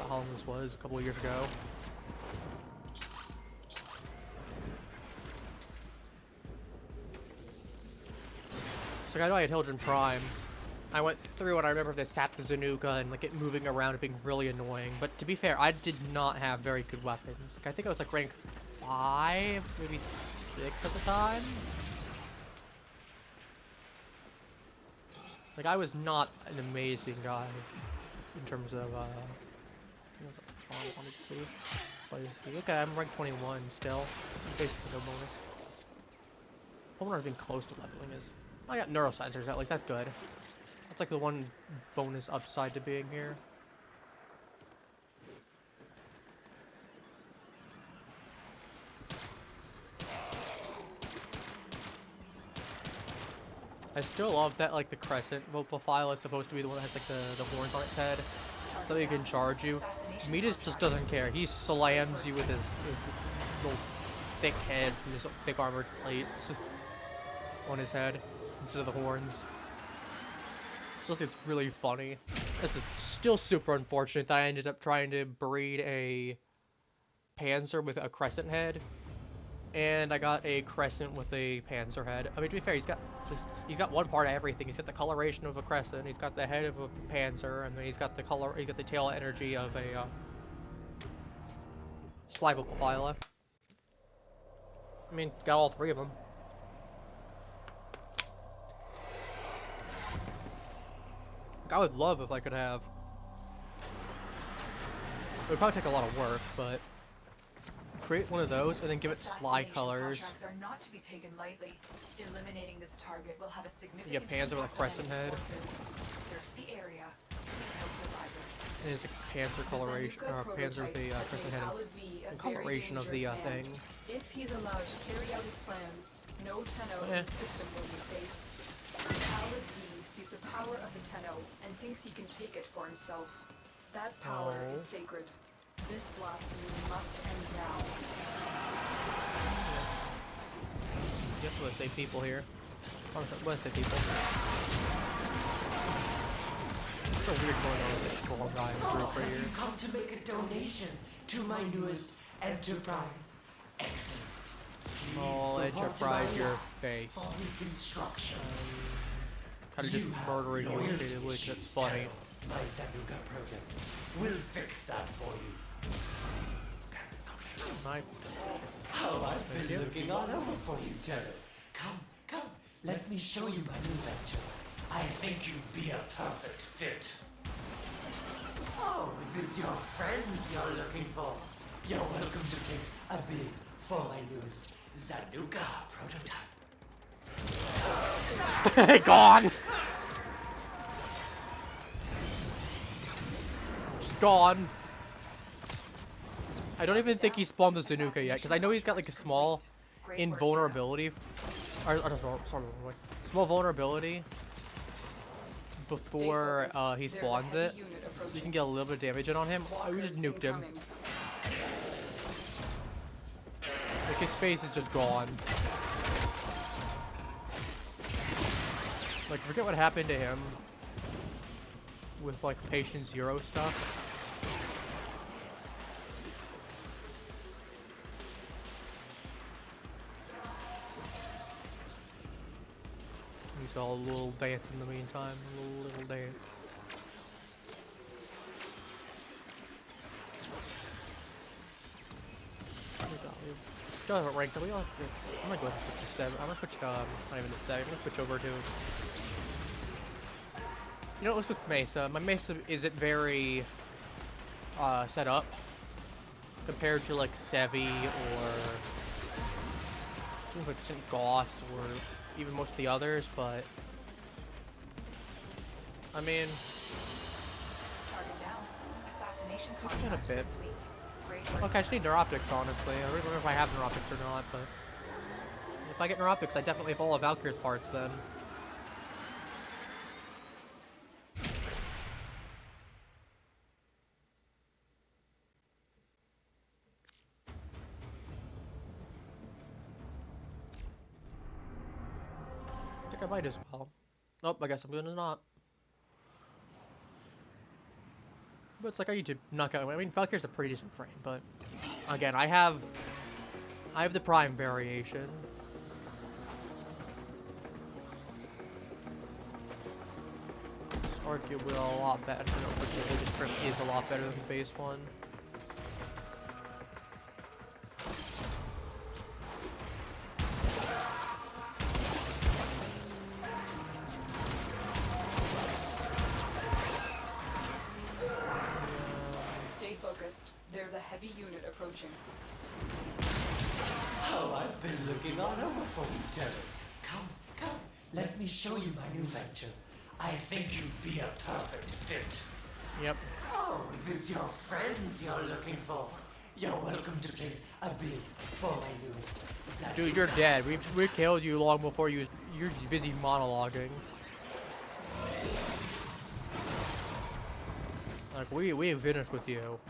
how long this was, a couple of years ago. So like, I know I had Hildren Prime, I went through and I remember they sat the Zanuka and like it moving around and being really annoying. But to be fair, I did not have very good weapons. Like, I think I was like rank 5, maybe 6 at the time. Like, I was not an amazing guy in terms of I think that's what I wanted to see. So I see. Okay, I'm rank 21 still. Basically no bonus. I wonder if I've been close to leveling is. I got neurosensors at least, that's good. That's like the one bonus upside to being here. I still love that like the crescent profile is supposed to be the one that has like the horns on its head. So that he can charge you. Midas just doesn't care. He slams you with his little thick head and his thick armored plates on his head instead of the horns. So I think it's really funny. It's still super unfortunate that I ended up trying to breed a Panzer with a crescent head, and I got a crescent with a Panzer head. I mean, to be fair, he's got one part of everything. He's got the coloration of a crescent, he's got the head of a Panzer, and then he's got the tail energy of a Slivophila. I mean, got all three of them. Like, I would love if I could have. It would probably take a lot of work, but create one of those and then give it sly colors. Are not to be taken lightly. Eliminating this target will have a significant You get Panzer with a crescent head. Search the area. No survivors. And it's a Panzer coloration, or Panzer with a crescent head and coloration of the thing. If he's allowed to carry out his plans, no Tenno in the system will be safe. Alid V sees the power of the Tenno and thinks he can take it for himself. That power is sacred. This blasphemy must end now. You have to save people here. Let's say people. What's so weird going on with this strong guy in the group right here? You come to make a donation to my newest enterprise. Excellent. Oh, enterprise, your face. For reconstruction. Kind of just murdering you repeatedly, that's funny. My Zanuka project will fix that for you. Nice. Oh, I've been looking all over for you, Terry. Come, let me show you my new venture. I think you'd be a perfect fit. Oh, if it's your friends you're looking for, you're welcome to place a bid for my newest Zanuka prototype. Gone! Just gone. I don't even think he spawned the Zanuka yet, because I know he's got like a small invulnerability. Small vulnerability before he spawns it, so you can get a little bit of damage in on him. Oh, we just nuked him. Like, his face is just gone. Like, forget what happened to him with like Patient Zero stuff. He's got a little dance in the meantime, a little dance. Still haven't ranked up. I'm gonna go ahead and switch to 7. I'm gonna switch to, not even to 7. I'm gonna switch over to. You know, let's go with Mesa. My Mesa isn't very set up compared to like Sevi or like St. Goss or even most of the others, but I mean, it's been a bit. Okay, I just need neuroptics, honestly. I don't remember if I have neuroptics or not, but if I get neuroptics, I definitely have all of Valkyrie's parts then. I think I might as well. Nope, I guess I'm gonna not. But it's like I need to knock out. I mean, Valkyrie's a pretty decent frame, but again, I have the prime variation. arguably a lot better. No, arguably this trip is a lot better than the base one. Stay focused. There's a heavy unit approaching. Oh, I've been looking all over for you, Terry. Come, come, let me show you my new venture. I think you'd be a perfect fit. Yep. Oh, if it's your friends you're looking for, you're welcome to place a bid for my newest Zanuka. Dude, you're dead. We killed you long before you're busy monologuing. Like we finished with you.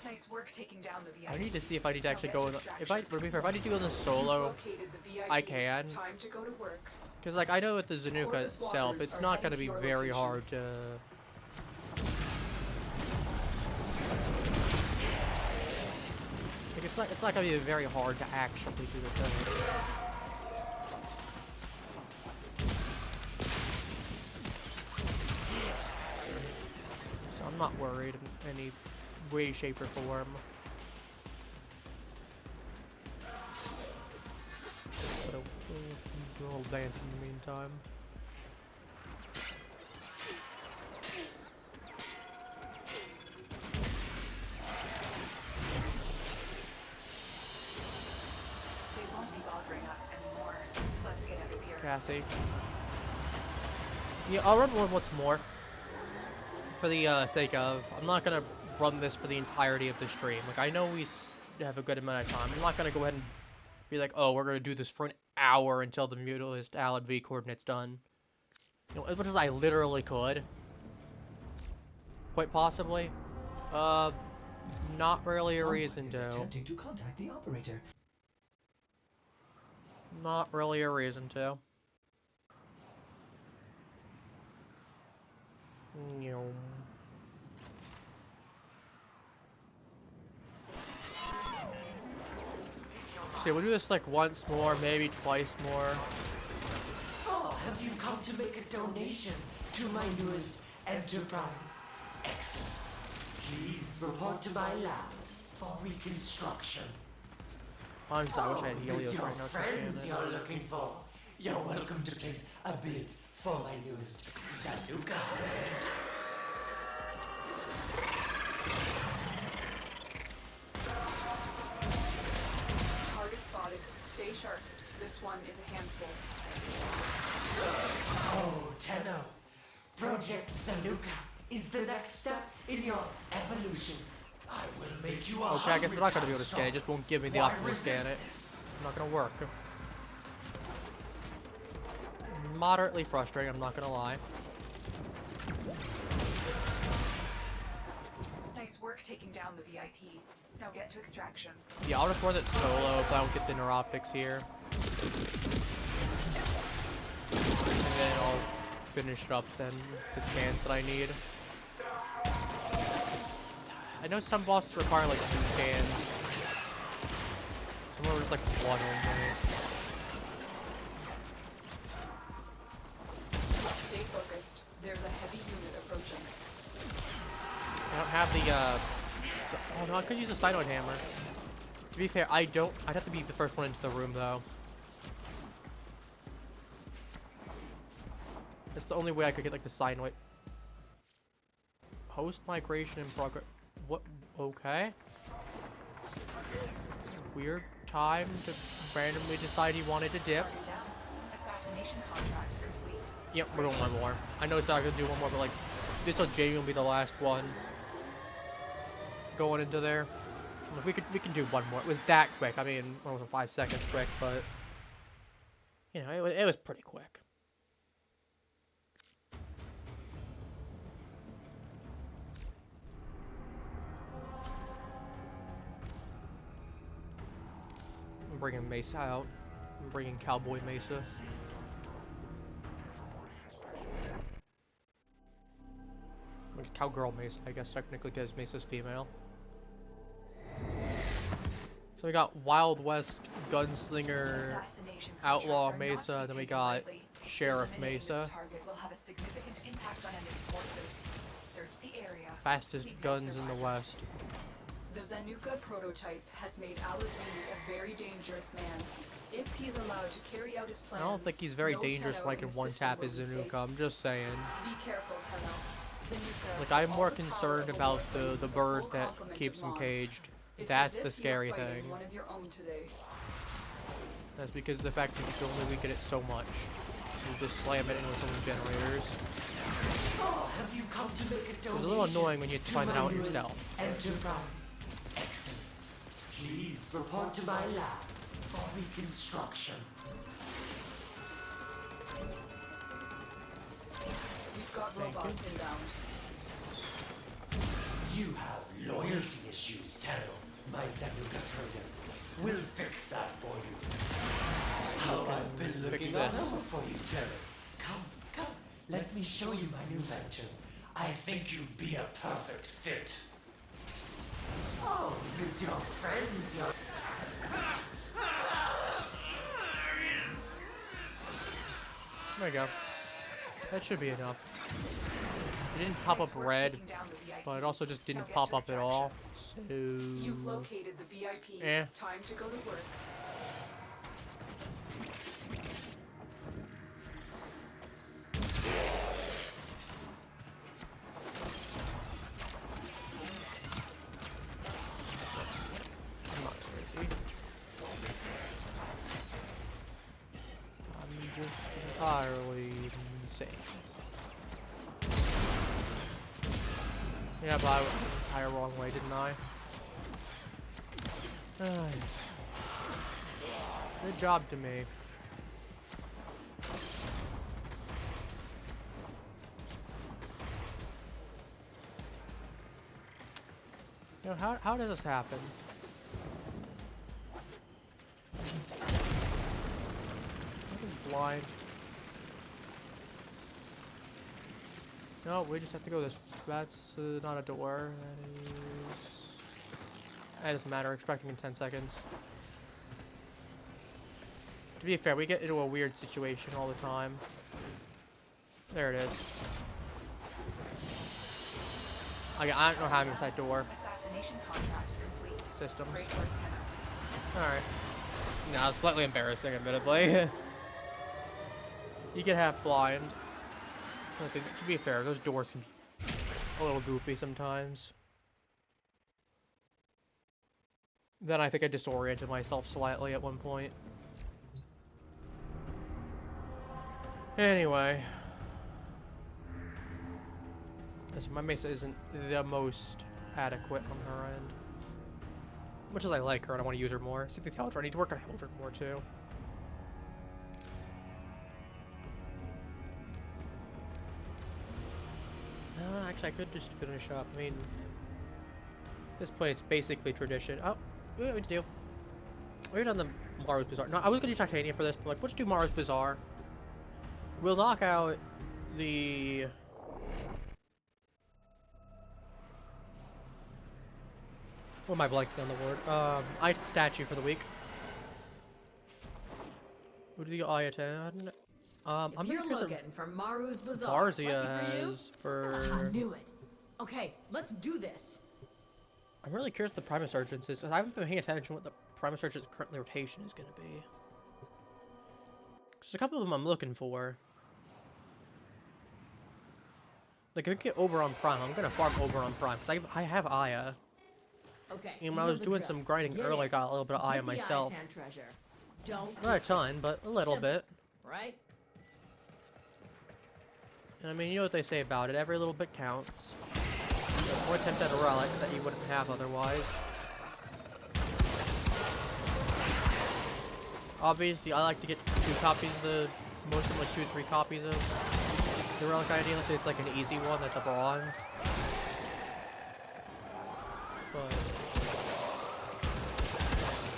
Nice work taking down the VIP. I need to see if I need to actually go in. If I need to go in the solo, I can. Time to go to work. Cause like I know with the Zanuka itself, it's not gonna be very hard to. Like it's not gonna be very hard to actually do the thing. So I'm not worried in any way, shape, or form. But we'll do a little dance in the meantime. They won't be bothering us anymore. Let's get out of here. Cassie. Yeah, I'll run one once more. For the sake of, I'm not gonna run this for the entirety of the stream. Like, I know we have a good amount of time. I'm not gonna go ahead and be like, oh, we're gonna do this for an hour until the Mutalist Alad V coordinate's done. You know, as much as I literally could. Quite possibly. Not really a reason to. Attempting to contact the operator. Not really a reason to. See, we'll do this like once more, maybe twice more. Oh, have you come to make a donation to my newest enterprise? Excellent. Please report to my lab for reconstruction. Honestly, I wish I had If Helios it's your right now to friends scan it. you're looking for, you're welcome to place a bid for my newest Zanuka. Target spotted. Stay sharp. This one is a handful. Oh, Tenno. Project Zanuka is the next step in your evolution. I will make you a Okay, I guess we're not gonna be able to scan it. It strong. just won't give me the Why option to scan it. resist? Not gonna work. Moderately frustrating, I'm not gonna lie. Nice work taking down the VIP. Now get to extraction. Yeah, I'll just run it solo if I don't get the neuroptics here. And then I'll finish it up then, the scans that I need. I know some bosses require like 2 scans. Some are just like 1 only. Stay focused. There's a heavy unit approaching. I don't have the, oh no, I could use a Cyanoid hammer. To be fair, I don't. I'd have to be the first one into the room, though. That's the only way I could get, like, the Cyanoid. Host migration in progress. What? Okay. Weird time to randomly decide he wanted to dip. Target down. Assassination contract complete. Yep, we're doing one more. I know it's not gonna do one more, but, like, this will genuinely be the last one. Going into there. We can do one more. It was that quick. I mean, it wasn't 5 seconds quick, but you know, it was pretty quick. I'm bringing Mesa out. I'm bringing Cowboy Mesa. Like Cowgirl Mesa, I guess technically, because Mesa's female. So we got Wild West Gunslinger Assassination Outlaw contracts are not Mesa, then we taken got lightly. Sheriff Eliminating Mesa. this target will have a significant impact on enemy forces. Search the area. Fastest Leave no guns in the survivors. West. The Zanuka prototype has made Alad a very dangerous man. If he's allowed to carry out his I plans, don't think he's very no dangerous Tenno when I in can the one system tap will his be safe. Zanuka. I'm just saying. Be careful, Tenno. Zanuka Like, has I'm all more the power concerned of a about Warframe the with a bird full that complement keeps of him mods. caged. It's That's as the if you were scary fighting thing. one of your own today. That's because of the fact that you can only weaken it so much. You just slam it into some generators. Oh, have you come to make a donation? It's a little annoying when you to find it my out newest yourself. Enterprise. Excellent. Please report to my lab for reconstruction. We've got Thank robots inbound. You have loyalty issues, Tenno, my Zanuka turtle. We'll fix that for you. How I've been looking all this. over for you, Tenno. Come, let me show you my new venture. I think you'd be a perfect fit. Oh, it's your friends, your... There you go. That should be enough. It didn't pop up Nice work red, taking down the VIP. but it also just Now didn't get pop to up at all. So... You've located the VIP. Eh. Time to go to work. I'm not crazy. I'm just entirely insane. Yeah, but I went the entire wrong way, didn't I? Good job to me. You know, how does this happen? I'm blind. No, we just have to go this. That's not a door. That is. That doesn't matter. Extracting in 10 seconds. To be fair, we get into a weird situation all the time. There it is. I don't know how I missed that door. Assassination contract complete. Systems. Great work, Tenno. Alright. No, it's slightly embarrassing, admittedly. You get half blind. To be fair, those doors can be a little goofy sometimes. Then I think I disoriented myself slightly at one point. Anyway. Yes, my Mesa isn't the most adequate on her end. Much as I like her and I want to use her more. See the Hildred, I need to work on Hildred more too. Actually, I could just finish up. I mean, this plate's basically tradition. Oh, what would you do? We're done the Mars Bazaar. No, I was gonna do Titania for this, but like, let's do Mars Bazaar. We'll knock out the. What am I blanking on the word? Ice statue for the week. What do the Ayatan? I'm You're pretty sure looking for Maru's Bazaar. Barzia Lucky for you. has for. I knew it. Okay, let's do this. I'm really curious what the Prime Resurgence is. I haven't been paying attention to what the Prime Resurgence currently rotation is going to be. There's a couple of them I'm looking for. Like, if I can get Oberon Prime, I'm going to farm Oberon Prime, because I have Aya. Okay. And when I was doing some grinding Get earlier, I in. got a little bit of Aya Get the myself. Ayatan treasure. Don't. Not a ton, but a little Simple. bit. Right? And I mean, you know what they say about it, every little bit counts. One attempt at a relic that you wouldn't have otherwise. Obviously, I like to get 2 copies of the, most of them like 2 or 3 copies of the relic idea, unless it's like an easy one that's a bronze. But,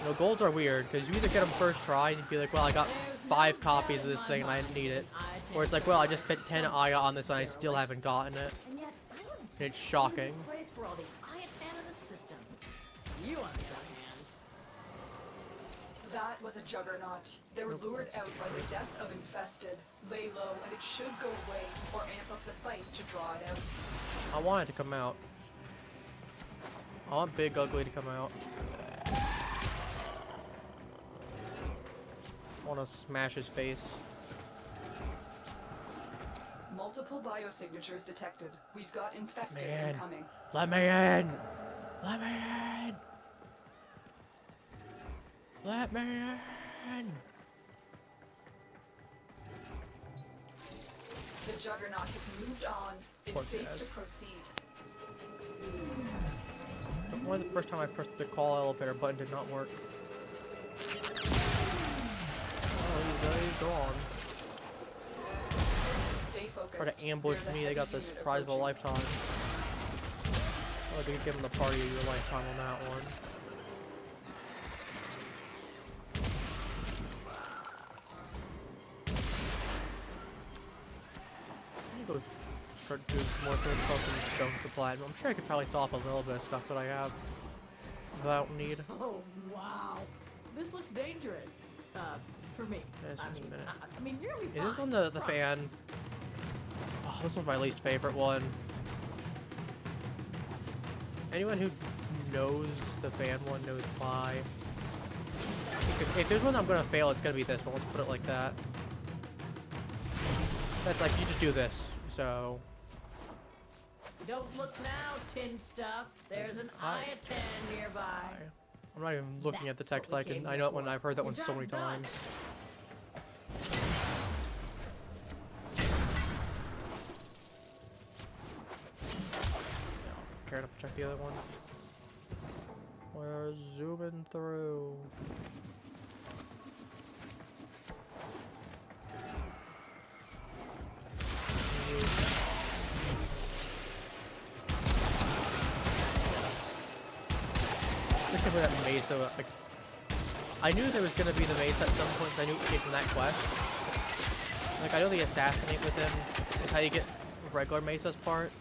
you know, golds are weird, because you either get them first try and you'd be like, well, I got 5 copies of this thing and I didn't need it. Or it's like, well, I just spent 10 Aya on this and I still haven't gotten it. And yet, I wouldn't say It's shocking. this place for all the Ayatan in the system. You, on the other hand. That was a juggernaut. They were lured out by the death of infested. Lay low, and it should go away, or amp up the fight to draw it out. I want it to come out. I want Big Ugly to come out. I want to smash his face. Multiple biosignatures detected. We've got infested Man. incoming. Let me in! Let me in! Let me in! The juggernaut has moved on. Poor It's safe guys. to proceed. Why the first time I pressed the call elevator button did not work? Oh, he's gone. Stay focused. Try to ambush There's a me, they got the heavy unit surprise of a approaching. lifetime. Oh, they give him the party of your lifetime on that one. I'm gonna go start doing some more things, sell some junk supply. I'm sure I could probably sell off a little bit of stuff that I have without need. Oh, wow. This looks dangerous. For me. Yeah, it's I just a mean, minute. I mean, you're gonna be It fine. is on the fan. Promise. Oh, this one's my least favorite one. Anyone who knows the fan one knows why. If there's one I'm gonna fail, it's gonna be this one. Let's put it like that. That's like, you just do this. So, Don't look now, tin stuff. There's an Hi. eye of 10 nearby. I'm not even looking at the That's what text. we I came can. I here know it when for. I've heard that Your one so many job's done. times. Yeah, care enough to check the other one. We're zooming through. Looking for that Mesa, like, I knew there was gonna be the Mesa at some point, 'cause I knew it came from that quest. Like, I know the assassinate with him is how you get regular Mesa's parts.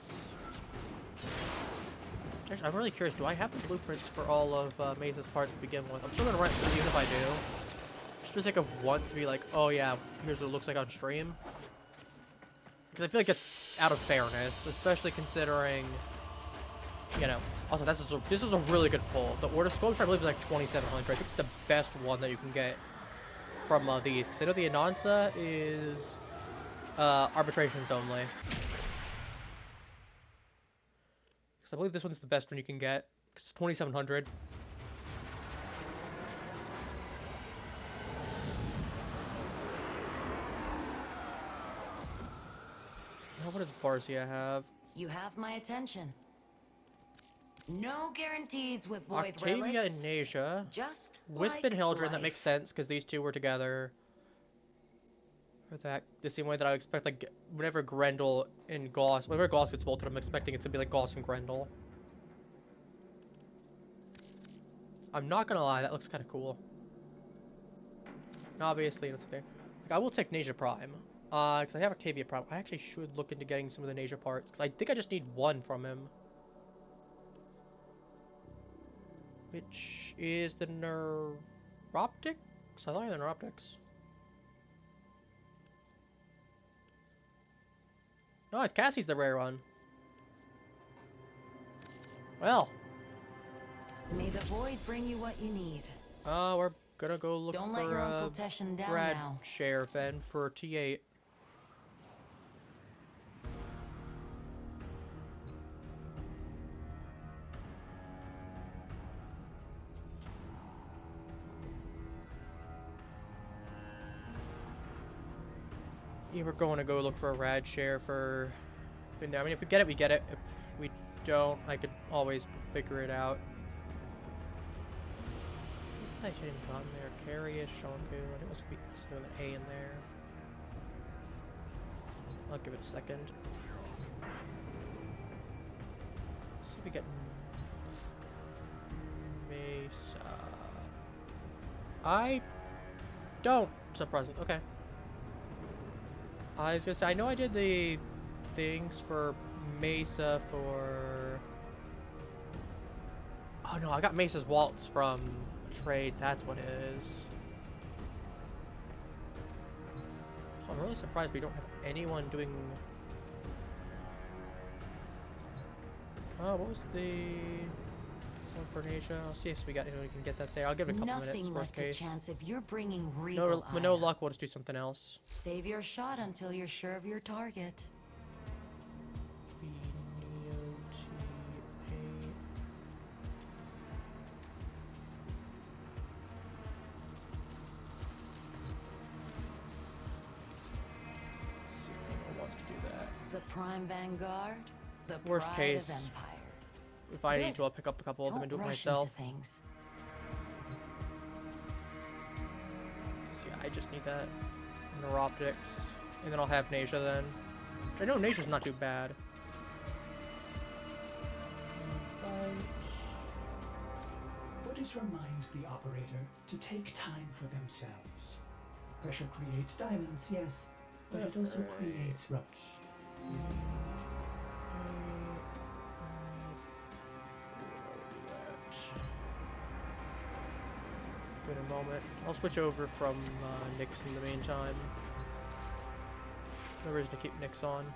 Actually, I'm really curious, do I have the blueprints for all of Mesa's parts to begin with? I'm still gonna run it through even if I do. Just for the sake of once to be like, oh yeah, here's what it looks like on stream. Because I feel like it's out of fairness, especially considering, you know, also this is a really good pull. The Order Sculpture I believe is like 2,700. I think the best one that you can get from these. Because I know the Anansa is arbitrations only. Because I believe this one's the best one you can get. Because it's 2,700. Now what does Varzia have? You have my attention. No guarantees with void Octavia relics. and Nasia. Just Wisp like and Hildren, that life. makes sense because these two were together. For that, the same way that I would expect, like, whenever Grendel and Gauss, whenever Gauss gets vaulted, I'm expecting it's gonna be like Gauss and Grendel. I'm not gonna lie, that looks kind of cool. Obviously, it's there. Like, I will take Nasia Prime, because I have Octavia Prime. I actually should look into getting some of the Nasia parts, because I think I just need one from him. Which is the Neuroptics? I thought I had the Neuroptics. No, it's Cassie's the rare one. Well. May the void bring you what you need. We're gonna go look Don't let for your Uncle Teshin down Brad now. share then for T8. Yeah, we're going to go look for a rad share for thing there. I mean, if we get it, we get it. If we don't, I could always figure it out. I should have gotten there. Carius, Shonku. I think it must be something with an A in there. I'll give it a second. See if we get Mesa. I don't. Surprising. Okay. I was gonna say, I know I did the things for Mesa for... Oh no, I got Mesa's waltz from trade, that's what it is. really surprised we don't have anyone doing... Oh, what was the one for Asia? I'll see if we can get that there. I'll give it a couple minutes, Nothing worst left to case. chance if you're bringing No, regal with no ire. luck, we'll just do something else. Save your shot until you're sure of your target. The Prime Vanguard, the Worst pride case, of Empire. if I Good. need to, I'll pick up a couple of them and do Don't it rush myself. into things. Yeah, I just need that neuroptics, and then I'll have Nasia then. Which I know Nasia's not too bad. Buddhist reminds the operator to take time for themselves. Pressure creates diamonds, yes, but it also creates rubbish. In a moment. I'll switch over from Nyx in the meantime. No reason to keep Nyx on.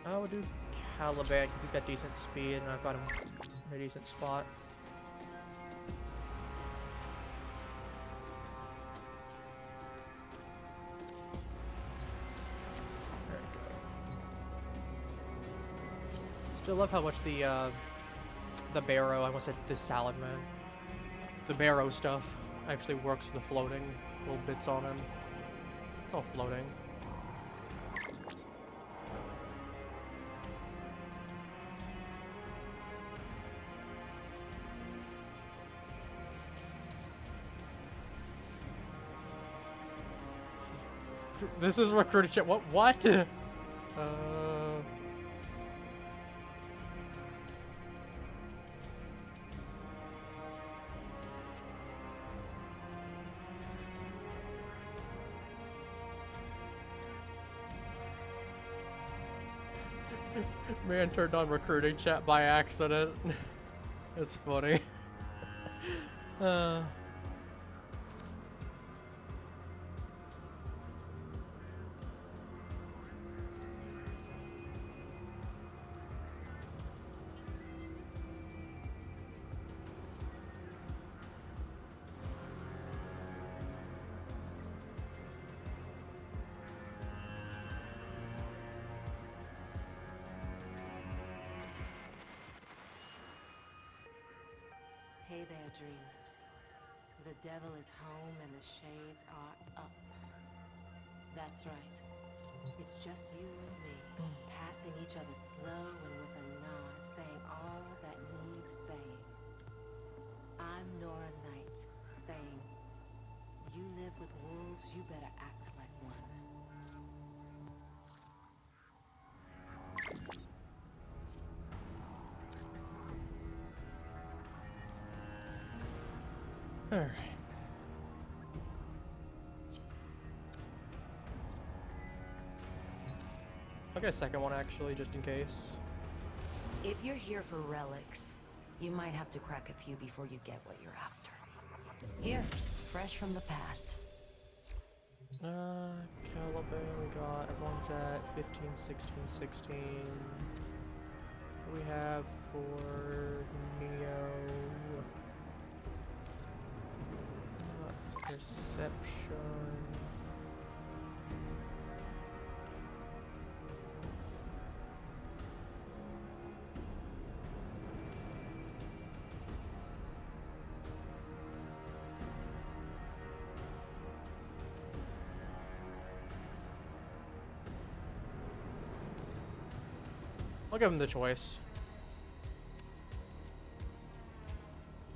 I will do Caliban because he's got decent speed and I've got him in a decent spot. There we go. Still love how much the Barrow, I almost said the Salad Man. The Barrow stuff actually works for the floating little bits on him. It's all floating. This is recruiter chat. What? Man turned on recruiting chat by accident. That's funny. Hey there, dreamers. The devil is home and the shades are up. That's right. It's just you and me, passing each other slow and with a nod, saying all that needs saying. I'm Nora Knight, saying, you live with wolves, you better act like one. Alright. I'll get a second one actually, just in case. If you're here for relics, you might have to crack a few before you get what you're after. Here, fresh from the past. Caliban, we got, everyone's at 15, 16, 16. What do we have for Neo? Perception. I'll give him the choice.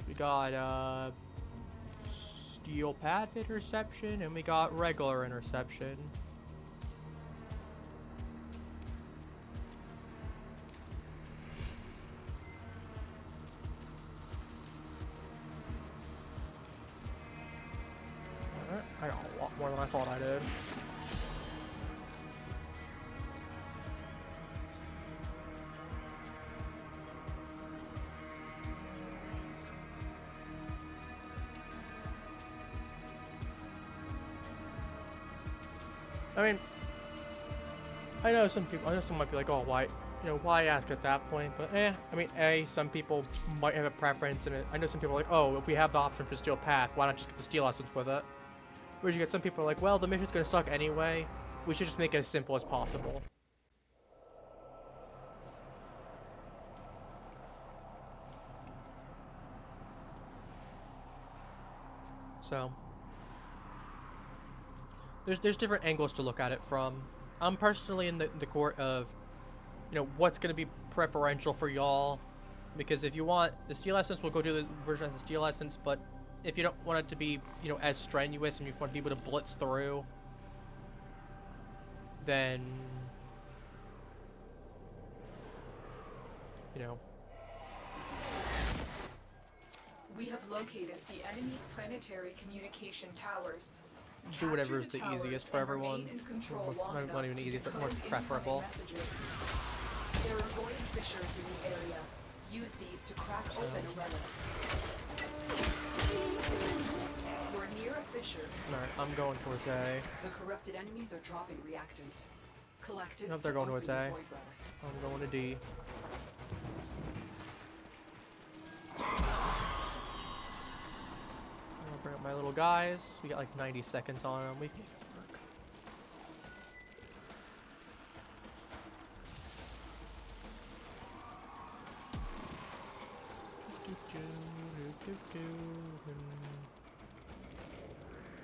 We got Steel Path Interception and we got regular interception. Alright, I got a lot more than I thought I did. I mean, I know some might be like, oh, why, why ask at that point? But I mean, some people might have a preference, and I know some people are like, oh, if we have the option for Steel Path, why not just get the Steel Essence with it? Whereas you get some people are like, well, the mission's gonna suck anyway. We should just make it as simple as possible. So, there's different angles to look at it from. I'm personally in the court of, what's going to be preferential for y'all. Because if you want the Steel Essence, we'll go do the version of the Steel Essence. But if you don't want it to be, as strenuous and you want people to blitz through, then, We have located the enemy's planetary communication towers. do whatever is Capture the towers easiest for and everyone. remain in control long Not enough even to easiest, but more decode preferable. incoming messages. There are void fissures in the area. Use these to crack open a relic. You're near a fissure. Alright, I'm going towards A. The corrupted enemies are dropping reactant. Collect it. Nope, they're going open towards the A. void relic. I'm going to D. I'll bring up my little guys. We got like 90 seconds on them. We can make it work.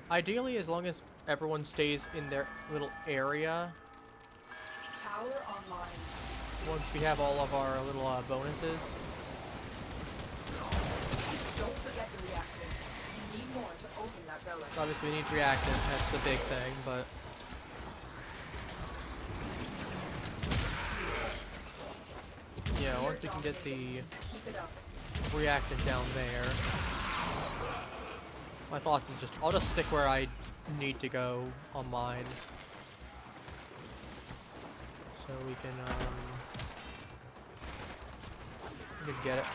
Ideally, as long as everyone stays in their little area, Tower online. once we have all of our little bonuses. Don't forget the reactant. You need more to open that relic. Obviously, we need reactant. That's the big thing, but. Yeah, once we can get the Keep it up. reactant down there. My thoughts is just, I'll just stick where I need to go on mine. So we can get it.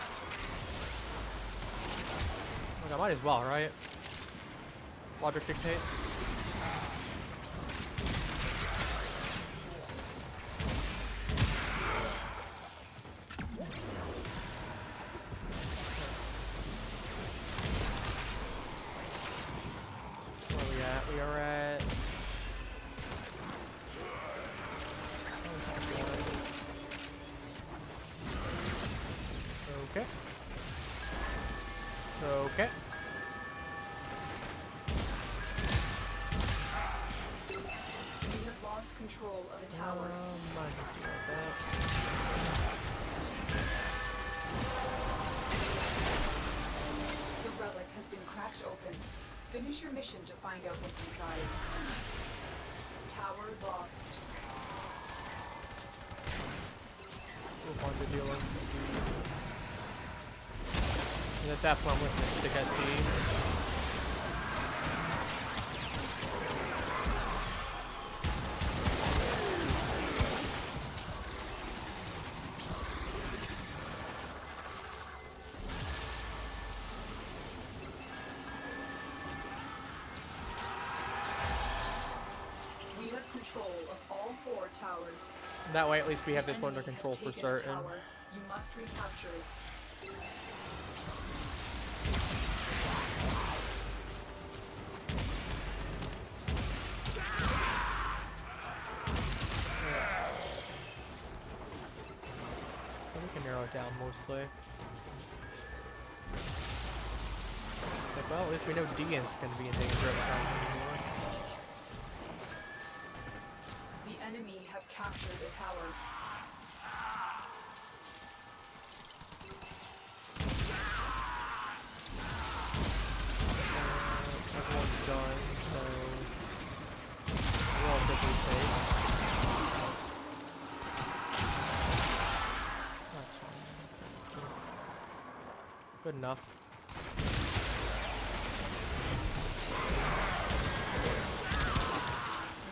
Look, I might as well, right? Logic dictates. Where are we at? We are at... Okay. Okay. We have lost control of a tower. I can feel that. The relic has been cracked open. Finish your mission to find out what's inside. Tower lost. Move on to dealing. And at that point, I'm looking to stick at D. We have control of all 4 towers. That way, at least we have The this one under enemy control have for taken a certain. tower. You must recapture it. We can narrow it down mostly. It's like, well, at least we know D is going to be in danger of anymore. The enemy have captured the tower. Everyone's done, so relatively safe. That's fine. Good enough.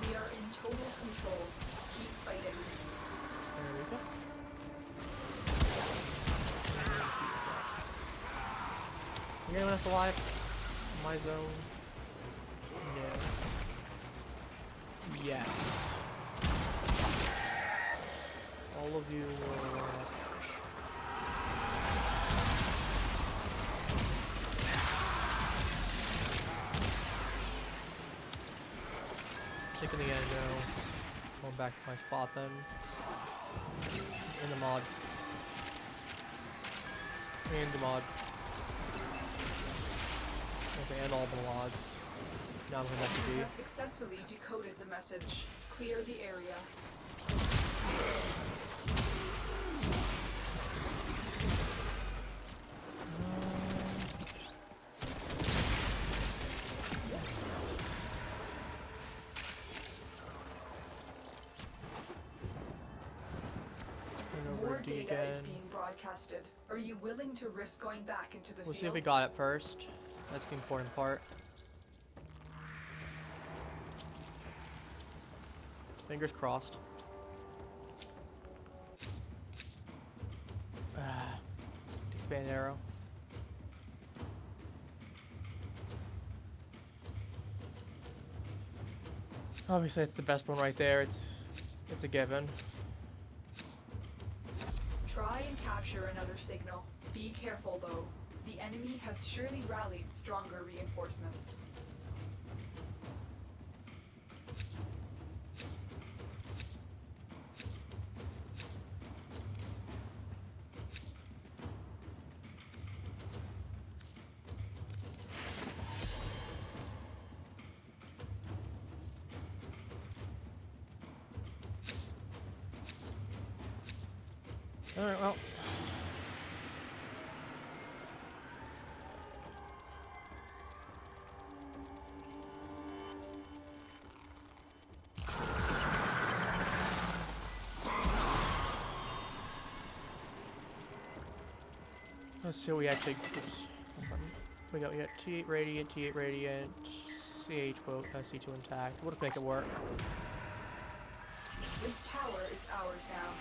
We are in total control. Keep fighting. There we go. Anyone else alive? My zone? No. Yes. All of you will perish. Taking the endo. Going back to my spot then. In the mod. And the mod. Okay, and all the mods. Now I'm going back to You D. have successfully decoded the message. Clear the area. More data is being broadcasted. Are you willing to risk going back into the We'll field? see if we got it first. That's the important part. Fingers crossed. Expand arrow. Obviously, it's the best one right there. It's a given. Try and capture another signal. Be careful though. The enemy has surely rallied stronger reinforcements. Alright, well. Let's see what we actually. Oops. We got T8 radiant, T8 radiant, CH quote, C2 intact. We'll just make it work. This tower is ours now.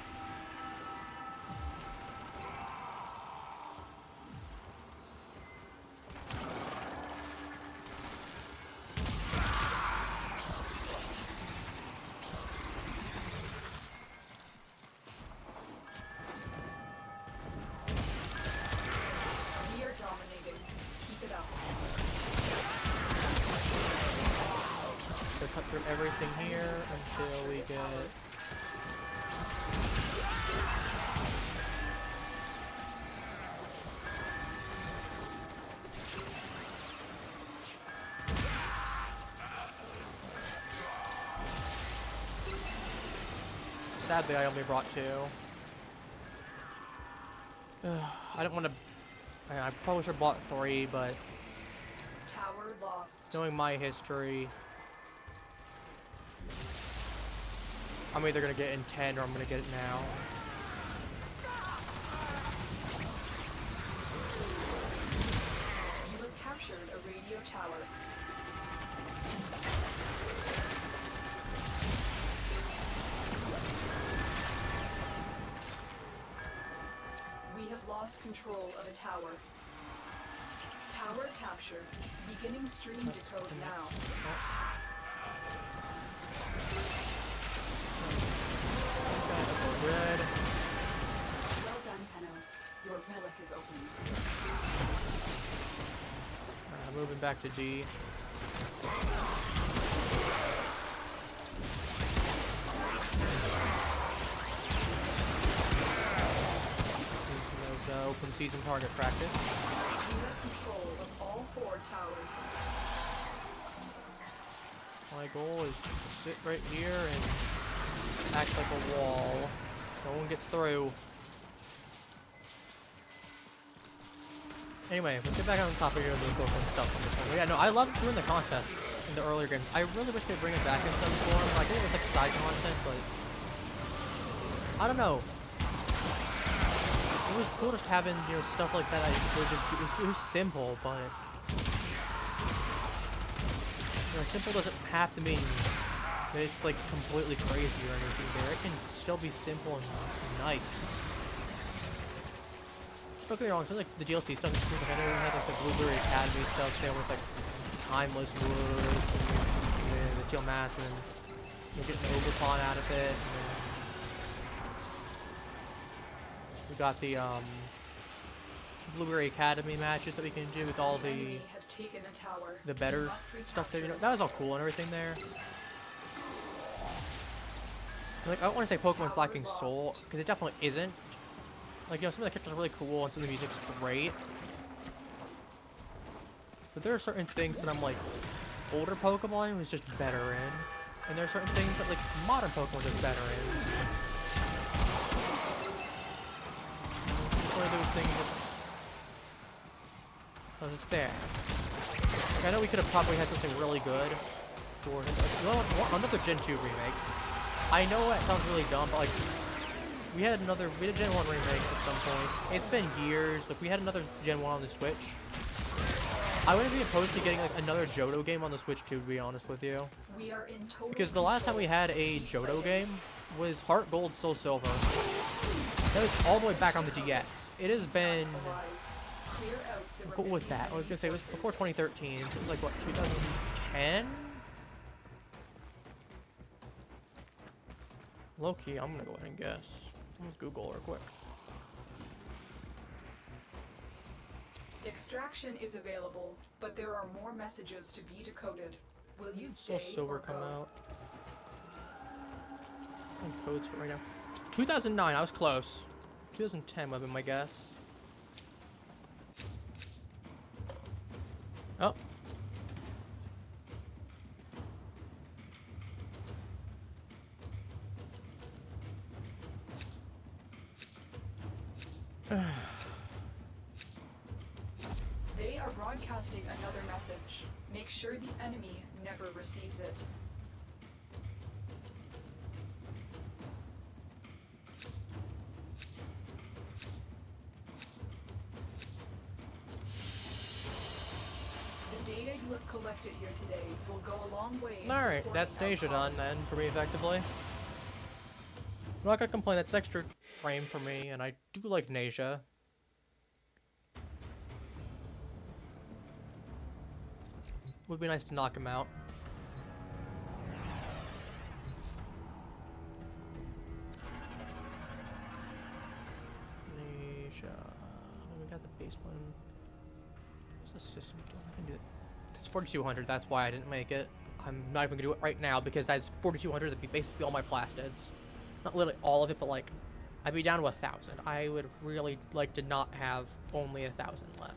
We are dominating. Keep it up. So cut through everything here until we get. Sadly, I only brought 2. I don't want to. I probably should have bought 3, but Tower lost. knowing my history, I'm either gonna get it in 10 or I'm gonna get it now. You have captured a radio tower. We have lost control of a tower. Tower captured. Beginning stream decode now. Red. Well done, Tenno. Your relic is opened. Moving back to D. Open season target practice. You have control of all 4 towers. My goal is to sit right here and act like a wall. No one gets through. Anyway, let's get back on the top of here and go for stuff on this one. But yeah, no, I love doing the contests in the earlier games. I really wish they'd bring it back in some form. I think it was like side content, but I don't know. It was cool just having, you know, stuff like that. It was simple, but you know, simple doesn't have to mean that it's like completely crazy or anything. There, it can still be simple and nice. Don't get me wrong, some like the DLC stuff is cool. Like I know we had like the Blueberry Academy stuff there with like Timeless Woods and the Teal Mask and You'll get an Ogerpon out of it. We got the Blueberry Academy matches that we can do with all enemy have taken a tower. the better Must stuff there. You know, recapture that was all cool and everything there. Like, I don't want to say Pokemon's lacking soul, because it definitely isn't. Like, you know, some of the characters are really cool and some of the music's great. But there are certain things that I'm like, older Pokemon was just better in. And there are certain things that like modern Pokemon is better in. It's one of those things that it's there. Like, I know we could have probably had something really good for it. Like, you know what, another Gen 2 remake. I know that sounds really dumb, but like we had a Gen 1 remake at some point. It's been years. Like we had another Gen 1 on the Switch. I wouldn't be opposed to getting like another Johto game on the Switch too, to be honest with you. We are in total Because the last time we had a Johto game was Heart Gold, Soul Silver. That was all the way back on the DS. It has been... What was that? I was gonna say it was before 2013. So it was like what, 2010? Low key, I'm gonna go ahead and guess. Let's Google real quick. Extraction is available, but there are more messages to be decoded. Will you Soul stay Silver or come go? out? Codes for right now. 2009, I was close. 2010 would have been my guess. Oh. They are broadcasting another message. Make sure the enemy never receives it. The data you have collected here today will go a long way in Alright, supporting that's our Deja done cause. then, for me effectively. I'm not gonna complain, that's an extra frame for me, and I do like Nasia. Would be nice to knock him out. Nasia. We got the base one. What's the system doing? I can do it. It's 4200, that's why I didn't make it. I'm not even gonna do it right now because that's 4200, that'd be basically all my plastids. Not literally all of it, but like, I'd be down to 1000. I would really like to not have only 1000 left.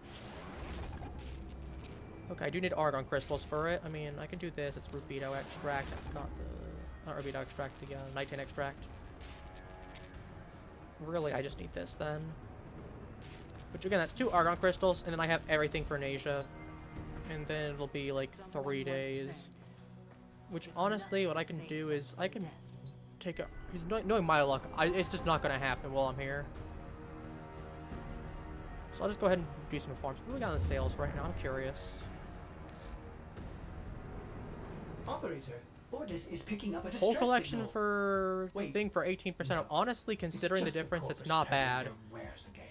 Okay, I do need Argon crystals for it. I mean, I can do this. It's Rubido extract. That's not the... Not Rubido extract, the Nighttime extract. Really, I just need this then. Which again, that's 2 Argon crystals, and then I have everything for Nasia. And then it'll be like 3 days. Which honestly, what I can do is, I can take a... Knowing my luck, it's just not gonna happen while I'm here. So I'll just go ahead and do some farms. What do we got on the sales right now? I'm curious. Operator, Ordis is picking up a distress Whole collection signal. for Wait, thing for 18%. no. Honestly, considering the It's just difference, corpus it's not peddling bad. your wares again.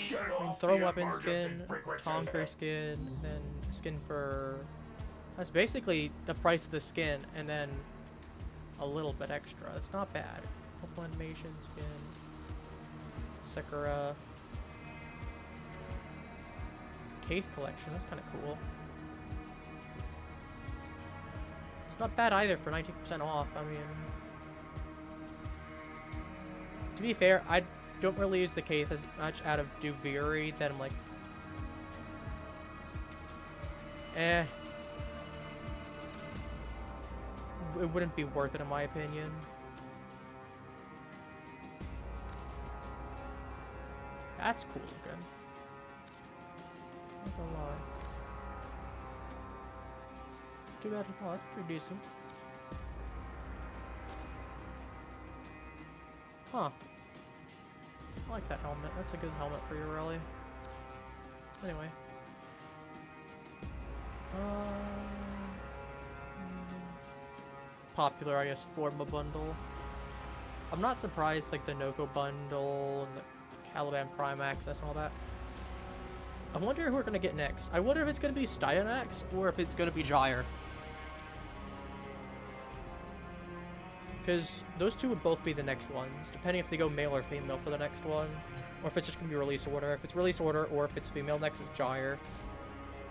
Get off Throw the weapon emergency skin, frequency. conquer skin, then skin for... That's basically the price of the skin, and then a little bit extra. It's not bad. Couple animation skin, Sakura, Cave collection. That's kind of cool. It's not bad either for 19% off. I mean, to be fair, I don't really use the Cave as much out of Duviri that I'm like, eh. It wouldn't be worth it in my opinion. That's cool looking. Not gonna lie. Too bad. Oh, that's pretty decent. Huh. I like that helmet. That's a good helmet for you, really. Anyway. Popular, I guess, Forma bundle. I'm not surprised, like, the Noko bundle and the Caliban Prime Access and all that. I wonder who we're gonna get next. I wonder if it's gonna be Styanax or if it's gonna be Gyre. Because those two would both be the next ones, depending if they go male or female for the next one. Or if it's just going to be release order. If it's release order, or if it's female next, it's Gyre.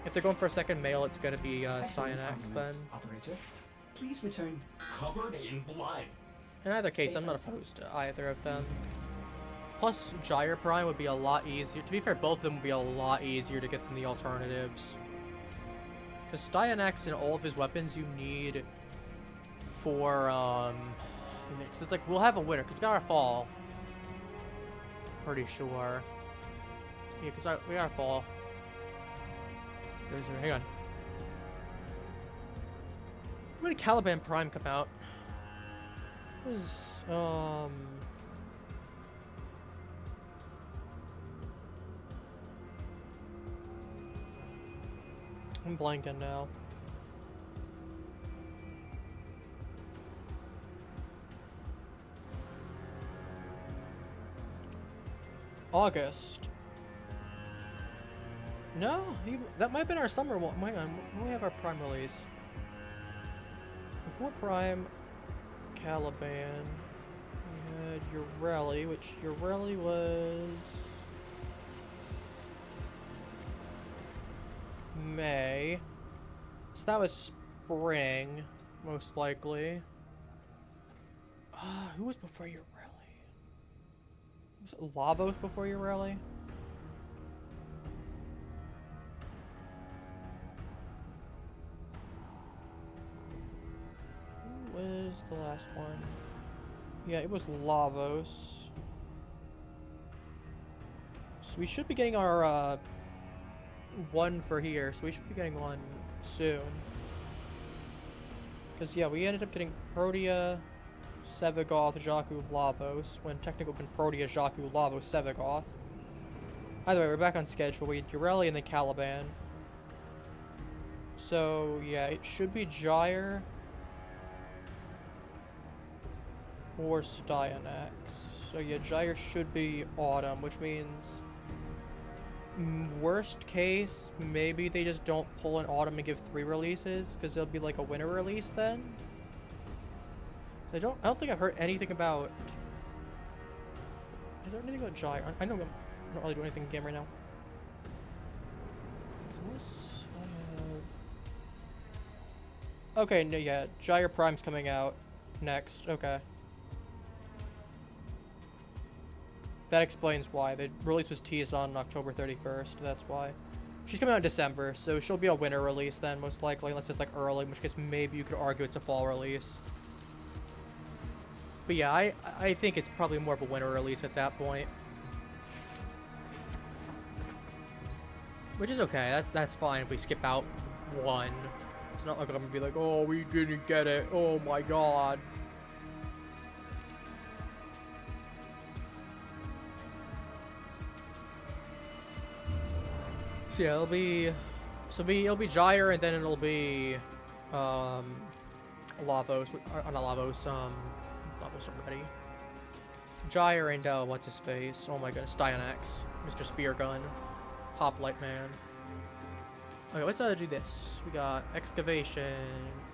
If they're going for a second male, it's going to be Excellent Cyanax then. arguments, Operator. Please return. Covered in blood. In either case, I'm not opposed to either of them. Plus, Gyre Prime would be a lot easier. To be fair, both of them would be a lot easier to get than the alternatives. Because Cyanax and all of his weapons you need for, because it's like, we'll have a winner, because we got our fall. Pretty sure. Yeah, because we got our fall. Hang on. When did Caliban Prime come out? It was, I'm blanking now. August. No, that might have been our summer one. Hang on, when we have our Prime release. Before Prime, Caliban, we had Ureli, which Ureli was May. So that was spring, most likely. Who was before Ureli? Was it Lavos before Ureli? Who was the last one? Yeah, it was Lavos. So we should be getting our one for here, so we should be getting one soon. Because yeah, we ended up getting Protea, Sevagoth, Jakku, Lavos, when technically it's been Protea, Jakku, Lavos, Sevagoth. Either way, we're back on schedule. We had Ureli and then Caliban. So yeah, it should be Gyre or Styanax. So yeah, Gyre should be Autumn, which means worst case, maybe they just don't pull an Autumn and give 3 releases, because it'll be like a winter release then. So I don't think I've heard anything about. Is there anything about Gyre? I know I'm not really doing anything in game right now. Unless I have. Okay, no, yeah, Gyre Prime's coming out next. Okay. That explains why. The release was teased on October 31st, that's why. She's coming out in December, so she'll be a winter release then, most likely, unless it's like early, in which case maybe you could argue it's a fall release. But yeah, I think it's probably more of a winter release at that point. Which is okay, that's fine if we skip out one. It's not like I'm gonna be like, oh, we didn't get it, oh my god. So yeah, it'll be Gyre, and then it'll be Lavos, not Lavos, Lavos already. Gyre and what's his face? Oh my goodness, Styanax, Mr. Speargun, Hoplite Man. Okay, let's do this. We got Excavation.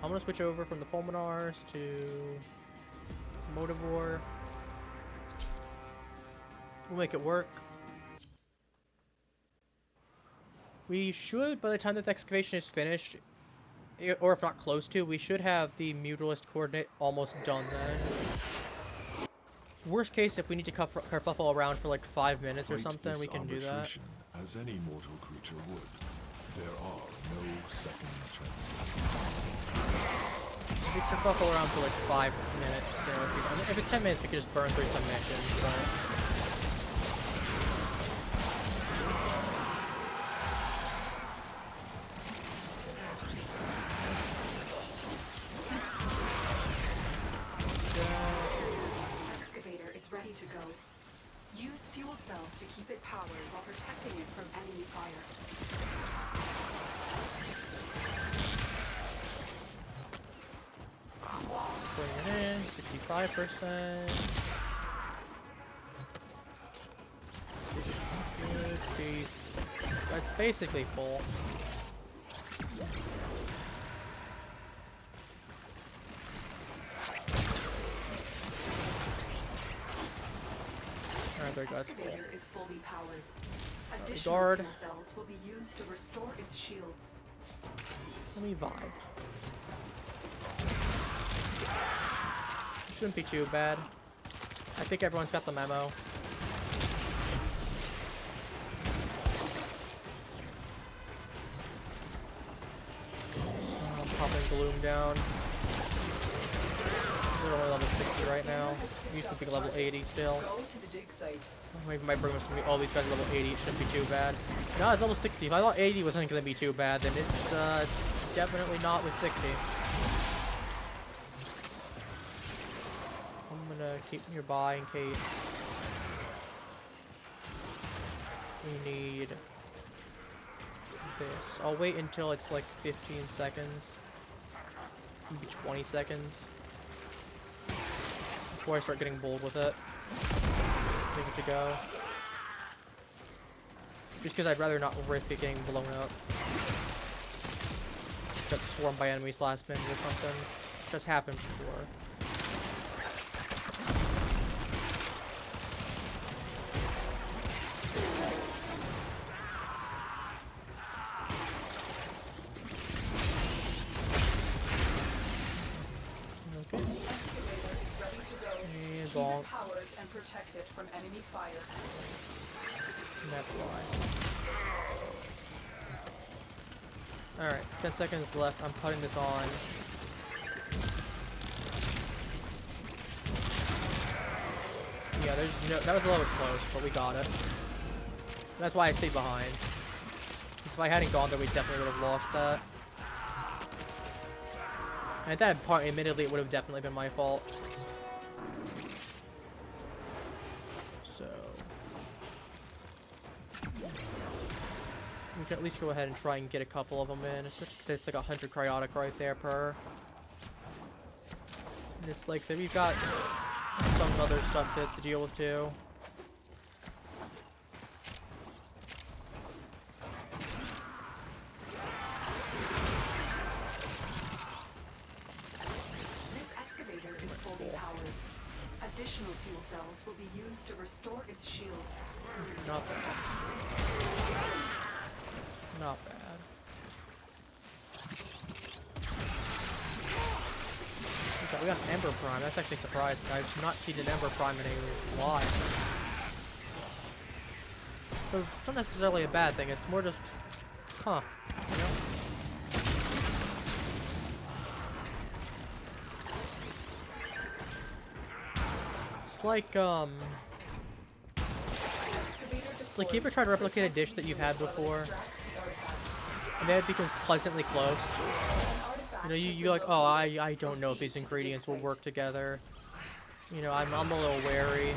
I'm gonna switch over from the Pulmonars to Motivore. We'll make it work. We should, by the time that the excavation is finished, or if not close to, we should have the Mutalist coordinate almost done then. Worst case, if we need to kerfuffle around for like 5 minutes or something, we can do that. As any mortal creature would. There are no second chances. We kerfuffle around for like 5 minutes, so if it's 10 minutes, we can just burn through some missions, but... Ready to go. Use fuel cells to keep it powered while protecting it from enemy fire. Bring it in, 65%. Should be, that's basically full. there you go, that's full. Excavator is fully powered. Guard. Additional fuel cells will be used to restore its shields. Let me vibe. Shouldn't be too bad. I think everyone's got the memo. I'm popping Gloom down. We're only level 60 right now. We used to be level 80 still. Go to the dig site. Maybe my bring us gonna be all these guys are level 80. It shouldn't be too bad. No, it's level 60. If I thought 80 wasn't gonna be too bad, then it's definitely not with 60. I'm gonna keep nearby in case we need this. I'll wait until it's like 15 seconds. Maybe 20 seconds. Before I start getting bold with it. Leave it to go. Just because I'd rather not risk it getting blown up. Got swarmed by enemies last minute or something. Just happened before. Keep it powered and protected from enemy fire. That's why. Alright, 10 seconds left. I'm putting this on. Yeah, there's no. That was a little bit close, but we got it. That's why I stayed behind. If I hadn't gone there, we definitely would have lost that. And at that point, admittedly, it would have definitely been my fault. So we can at least go ahead and try and get a couple of them in, especially because it's like 100 cryotic right there per. And it's like that we've got some other stuff to deal with too. This excavator is fully powered. Additional fuel cells will be used to restore its shields. Not bad. Not bad. Okay, we got an Ember Prime. That's actually surprising. I've not seen an Ember Prime in a while. So it's not necessarily a bad thing. It's more just, huh? You know? It's like it's like you ever try to replicate a dish that you've had before, and then it becomes pleasantly close. You know, you're like, oh, I don't know if these ingredients will work together. You know, I'm a little wary.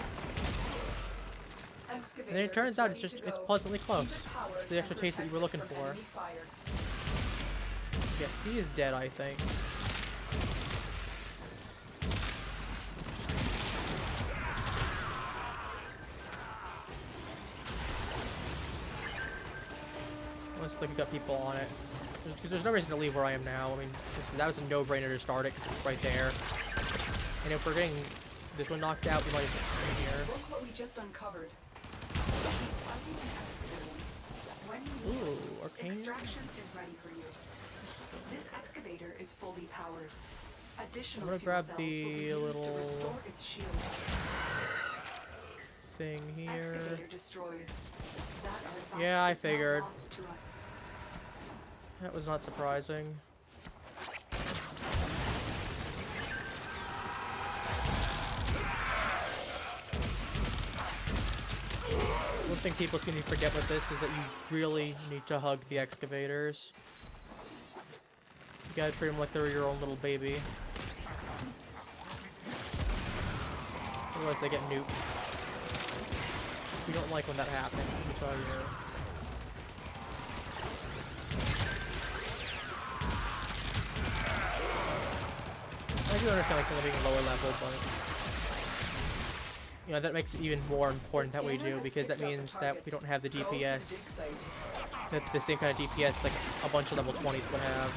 And then it turns out it's pleasantly close. It's the extra taste that you were looking for. Yeah, C is dead, I think. Looks like we got people on it. Because there's no reason to leave where I am now. I mean, that was a no-brainer to start it, because it's right there. And if we're getting this one knocked out, we might have been here. Look what we just uncovered. Ooh, arcane. Extraction is ready for you. This excavator is fully powered. Additional I'm gonna fuel grab cells the will be used little to restore its shield. thing here. Excavator destroyed. That artifact Yeah, I is now figured. lost to us. That was not surprising. One thing people seem to forget with this is that you really need to hug the excavators. You gotta treat them like they're your own little baby. Otherwise they get nuked. We don't like when that happens, let me tell you. I do understand like some of being lower level, but you know, that makes it even more important that we do, because that means that we don't have the DPS. That's the same kind of DPS like a bunch of level 20s would have.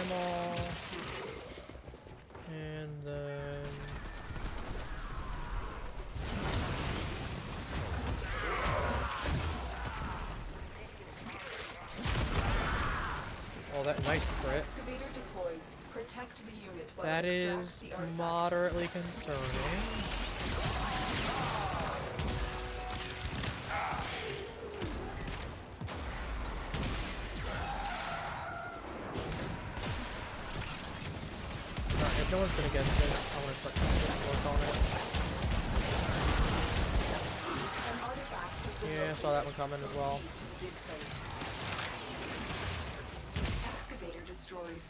them all. And then... Oh, that nice crit. Excavator deployed. Protect the unit while That it is extracts the artifact. moderately concerning. Alright, if no one's gonna get this, I want to start doing work on it. An artifact has been Yeah, I saw that one coming as well. Proceed to the dig site. Excavator destroyed.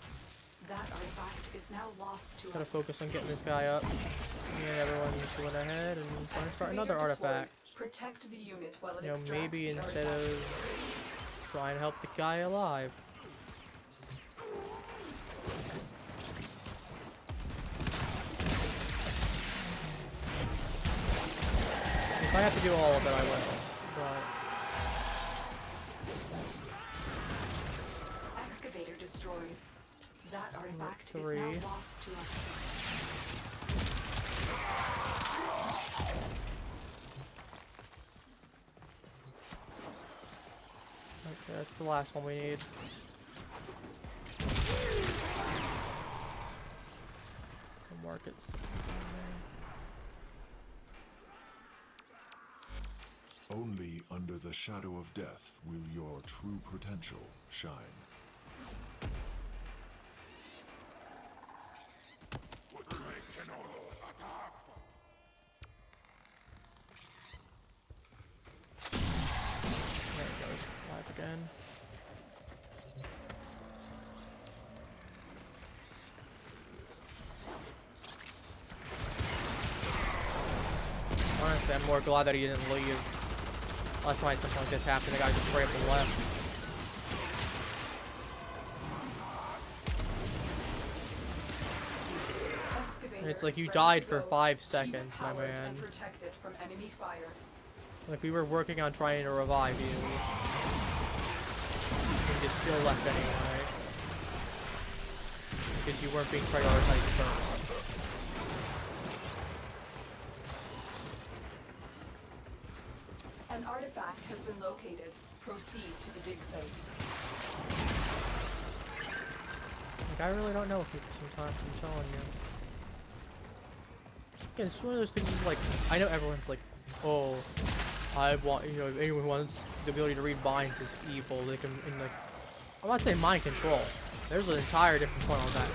That artifact is now lost to Gotta us. focus on getting this guy up. And everyone's going ahead and trying to start another Excavator deployed. artifact. Protect the unit while it You know, extracts maybe the instead artifact. of trying to help the guy alive. If I have to do all of it, I will. But Excavator destroyed. That artifact is 3. now lost to us. okay, that's the last one we need. The markets. Only under the shadow of death will your true potential shine. There it goes. Live again. Honestly, I'm more glad that he didn't leave. Last night something like this happened, the guy just straight up and left. And it's like you died for 5 seconds, my man. Protected from enemy fire. Like we were working on trying to revive you. And you still left anyway. Because you weren't being prioritized first. An artifact has been located. Proceed to the dig site. Like I really don't know people sometimes, I'm telling you. Again, it's one of those things like, I know everyone's like, oh, I want, you know, if anyone wants the ability to read minds is evil, they can, and like, I'm not saying mind control. There's an entire different point on that.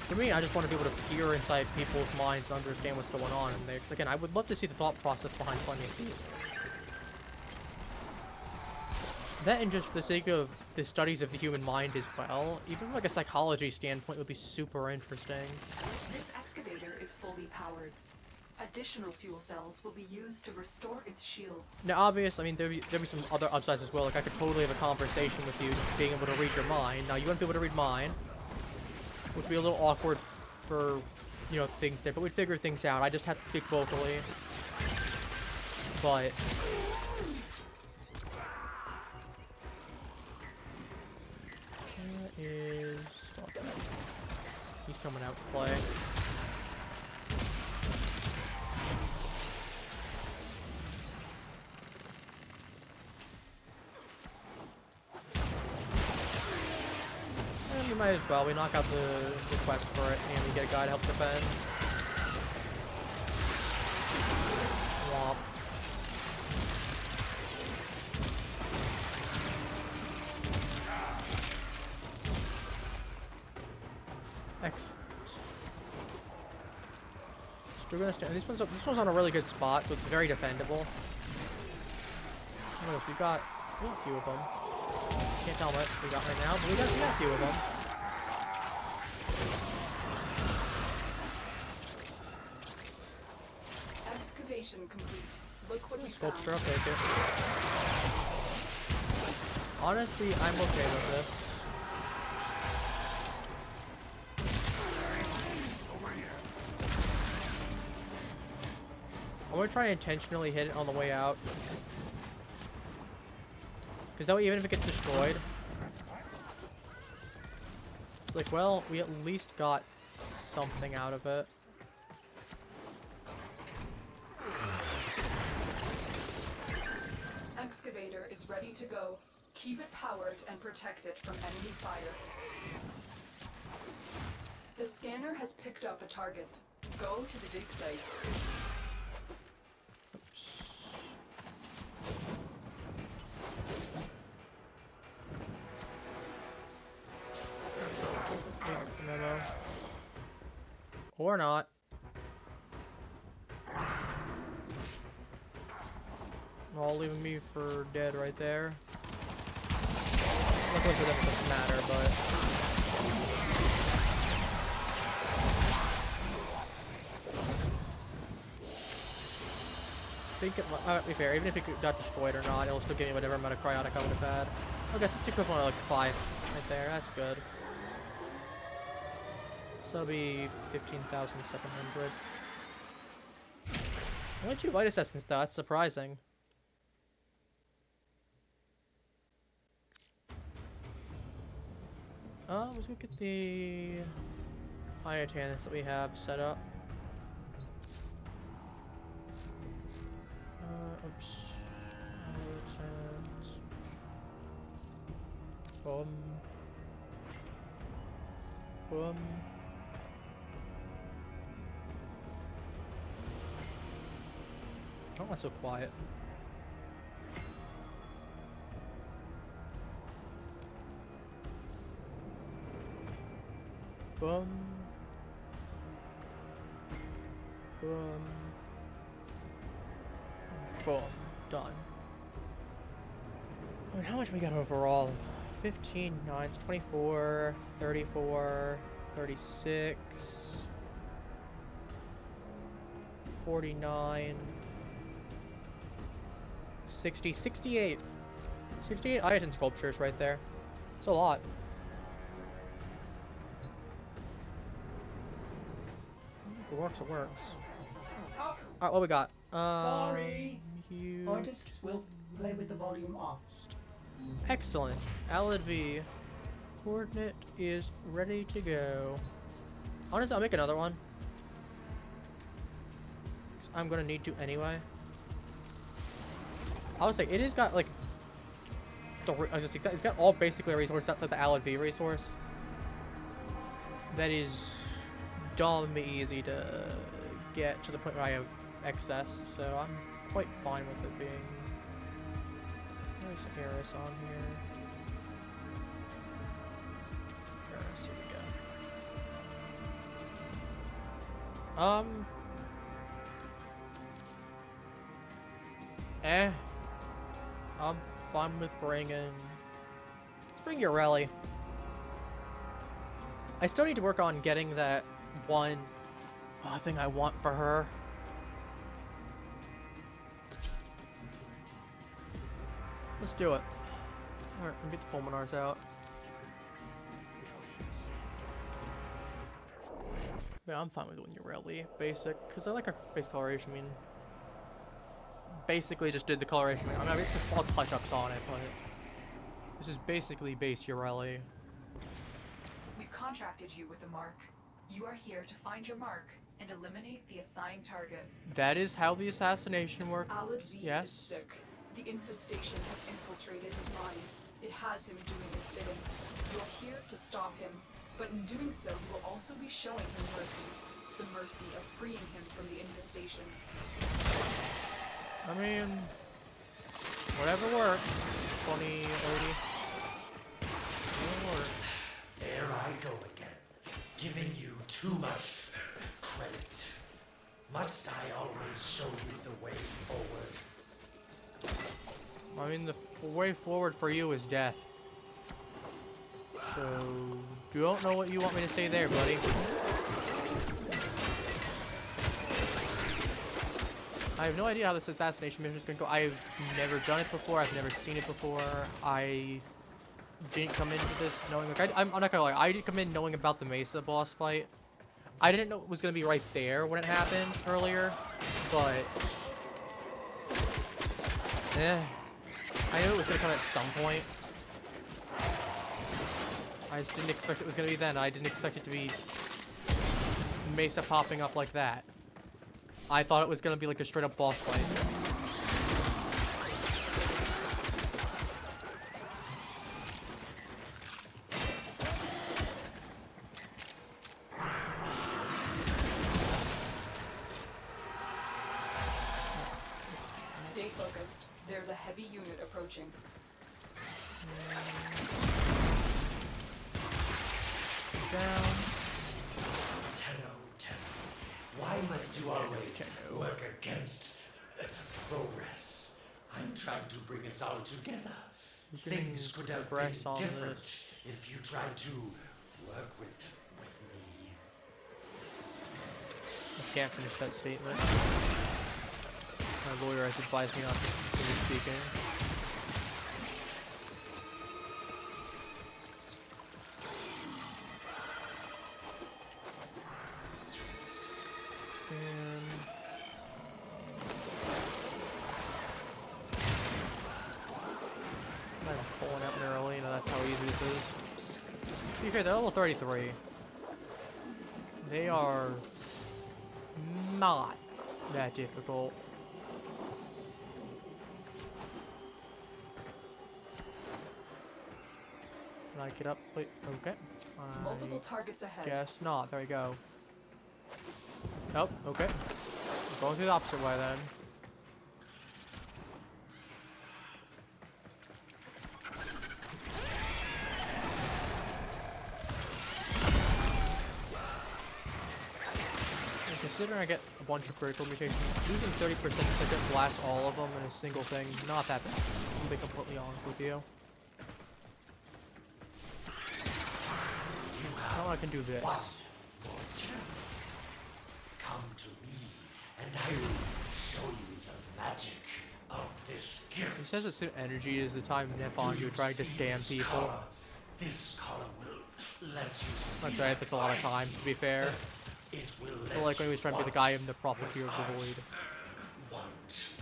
For me, I just want to be able to peer inside people's minds and understand what's going on in there. Because again, I would love to see the thought process behind plenty of these. That and just the sake of the studies of the human mind as well, even from like a psychology standpoint would be super interesting. This excavator is fully powered. Additional fuel cells will be used to restore its shields. Now obvious, I mean there'd be some other upsides as well, like I could totally have a conversation with you, just being able to read your mind. Now you wouldn't be able to read mine, which would be a little awkward for, you know, things there, but we'd figure things out. I just have to speak vocally. But that is... he's coming out to play. And we might as well. We knock out the quest for it, and we get a guy to help defend. Womp. Excellent. So we're gonna stand. This one's on a really good spot, so it's very defendable. What else? We got a few of them. Can't tell what we got right now, but we got a few of them. Excavation complete. Look what we Sculpture, found. I'll take it. Honestly, I'm okay with this. I'm gonna try and intentionally hit it on the way out. Because that way, even if it gets destroyed, it's like, well, we at least got something out of it. Excavator is ready to go. Keep it powered and protect it from enemy fire. The scanner has picked up a target. Go to the dig site. Memo. Or not. All leaving me for dead right there. Luckily for them it doesn't matter, but... I think it, to be fair, even if it got destroyed or not, it'll still give me whatever amount of cryotic I would have had. I guess it's equivalent to like 5 right there, that's good. So that'll be 15,700. Only 2 light assessments though, that's surprising. Let's look at the Iotans that we have set up. Oops. Boom. Boom. Oh, that's so quiet. Boom. Boom. Boom. Done. And how much we got overall? 15, 9, 24, 34, 36, 49, 60, 68. 68 Iton sculptures right there. It's a lot. If it works, it works. Alright, what we got? Sorry. Artists will play with the volume off. Excellent. Alid V. Coordinate is ready to go. Honestly, I'll make another one. I'm gonna need to anyway. I was like, it has got like it's got all basically a resource outside the Alid V resource. That is dumb easy to get to the point where I have excess, so I'm quite fine with it being. There's Eris on here. Eris, here we go. I'm fine with bring your rally. I still need to work on getting that one thing I want for her. Let's do it. Alright, let me get the pulmonars out. Yeah, I'm fine with doing your rally basic, because I like our base coloration. I mean, basically just did the coloration. I mean, it's just all touch-ups on it, but this is basically base Urelli. We've contracted you with a mark. You are here to find your mark and eliminate the assigned target. That is how the assassination works. Alid V yes. is sick. The infestation has infiltrated his mind. It has him doing its bidding. You're here to stop him, but in doing so, you will also be showing him mercy. The mercy of freeing him from the infestation. I mean, whatever works. 20, 80. Whatever works. There I go again, giving you too much credit. Must I always show you the way forward? I mean, the way forward for you is death. So, don't know what you want me to say there, buddy. I have no idea how this assassination mission is going to go. I've never done it before. I've never seen it before. I didn't come into this knowing, like, I'm not gonna lie, I didn't come in knowing about the Mesa boss fight. I didn't know it was gonna be right there when it happened earlier, but I knew it was gonna come at some point. I just didn't expect it was gonna be then. I didn't expect it to be Mesa popping up like that. I thought it was gonna be like a straight up boss fight. Stay focused. There's a heavy unit approaching. Down. Tenno. Why must you always work against progress? I'm trying to bring us all together. Things could have been progress on different this. if you tried to work with me. I can't finish that statement. My lawyer has advised me not to continue speaking. And I'm pulling out Marolina, that's how easy this is. To be fair, they're level 33. They are not that difficult. Can I get up? Wait, okay. Multiple targets ahead. Guess not. There we go. Oh, okay. I'm going through the opposite way then. And considering I get a bunch of critical mutations, losing 30% to get blast all of them in a single thing, not that bad. To be completely honest with you. Now I can do this. One more chance. Come to me, and I will show you the magic of this gift. He says that suit energy is the time Nippon you're trying to scam people. This color will let you see. I've tried this a lot of times, to be fair. It will I let feel like when he was trying to be the guy in the Prophecy of the Void. Want.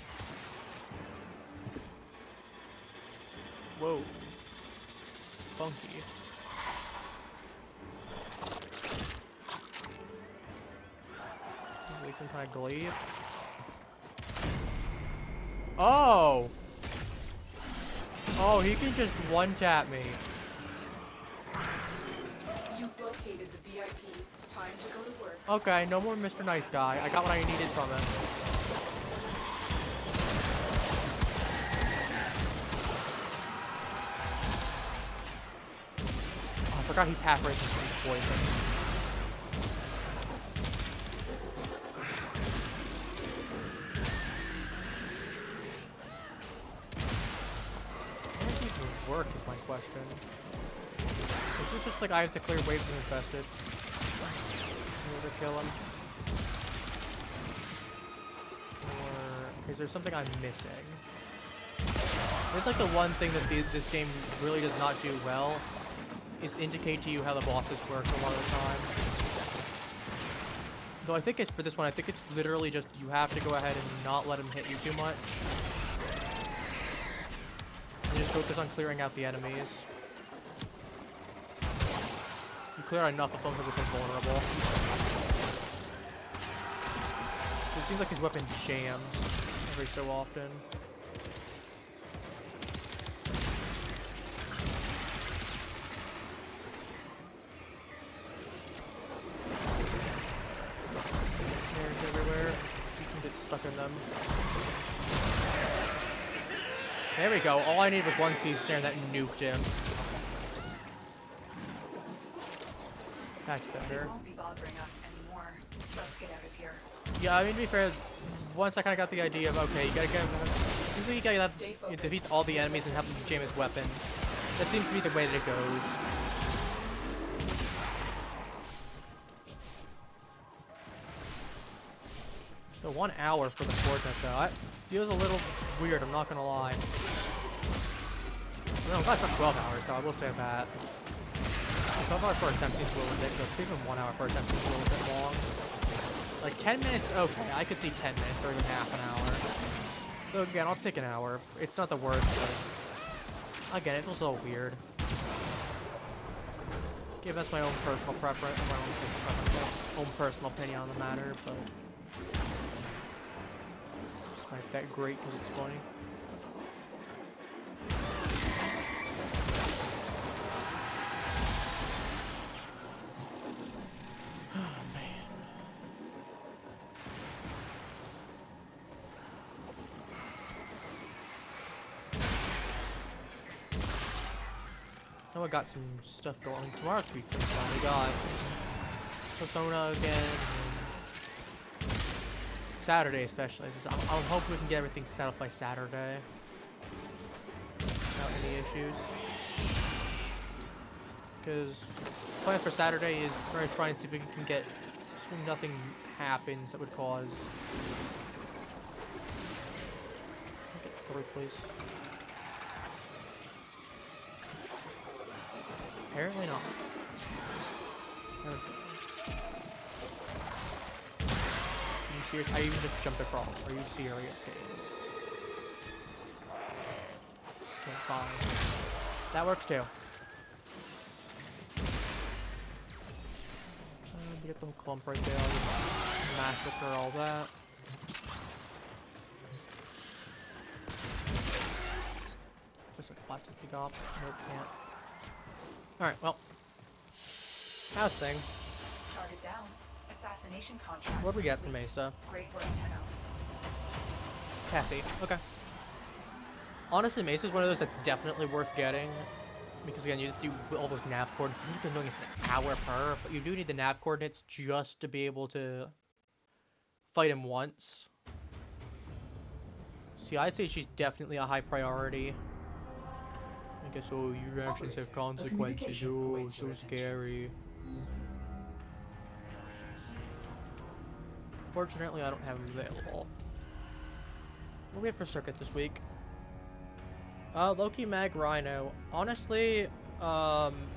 Whoa. Funky. Like some kind of glaive. Oh! Oh, he can just one-tap me. You've located the VIP. Time to go to work. Okay, no more Mr. Nice Guy. I got what I needed from him. Oh, I forgot he's half racist and he's poison. Work is my question. Is this just like I have to clear waves and infested in order to kill him? Or is there something I'm missing? It's like the one thing that this game really does not do well is indicate to you how the bosses work a lot of the time. Though I think it's for this one, I think it's literally just you have to go ahead and not let him hit you too much. You just focus on clearing out the enemies. You clear out enough of them to become vulnerable. It seems like his weapon jams every so often. Snares everywhere. You can get stuck in them. There we go. All I need was one C snare that nuked him. That's better. They won't be bothering us anymore. Let's get out of here. Yeah, I mean, to be fair, once I kind of got the idea of, okay, you gotta get... Usually you gotta defeat all the enemies and have them jam his weapon. That seems to be the way that it goes. So 1 hour for the Fortnite though. That feels a little weird, I'm not gonna lie. No, that's not 12 hours though, I will say that. 12 hours per attempt seems a little ridiculous. Even 1 hour per attempt seems a little bit long. Like 10 minutes, okay, I could see 10 minutes or even half an hour. So again, I'll take an hour. It's not the worst, but again, it feels a little weird. Yeah, that's my own personal preference, own personal opinion on the matter, but it's not that great because it's funny. I got some stuff going tomorrow's week. We got Persona again, and Saturday especially. I'll hope we can get everything set up by Saturday without any issues. Because the plan for Saturday is we're gonna try and see if we can get assuming nothing happens that would cause. Okay, cover please. Apparently not. Are you serious? I even just jumped across. Are you serious, game? Okay, fine. That works too. Get the whole clump right there. I'll just massacre all that. Just a plastic big op. Nope, can't. Alright, well. How's thing? Target down. Assassination contract. What do we get from Mesa? Great work, Tenno. Cassie. Okay. Honestly, Mesa's one of those that's definitely worth getting. Because again, you just do all those nav coordinates. I'm just knowing it's an hour per, but you do need the nav coordinates just to be able to fight him once. See, I'd say she's definitely a high priority. I guess, oh, your actions have consequences. Oh, so scary. Fortunately, I don't have them available. What do we have for circuit this week? Loki, Mag, Rhino. Honestly,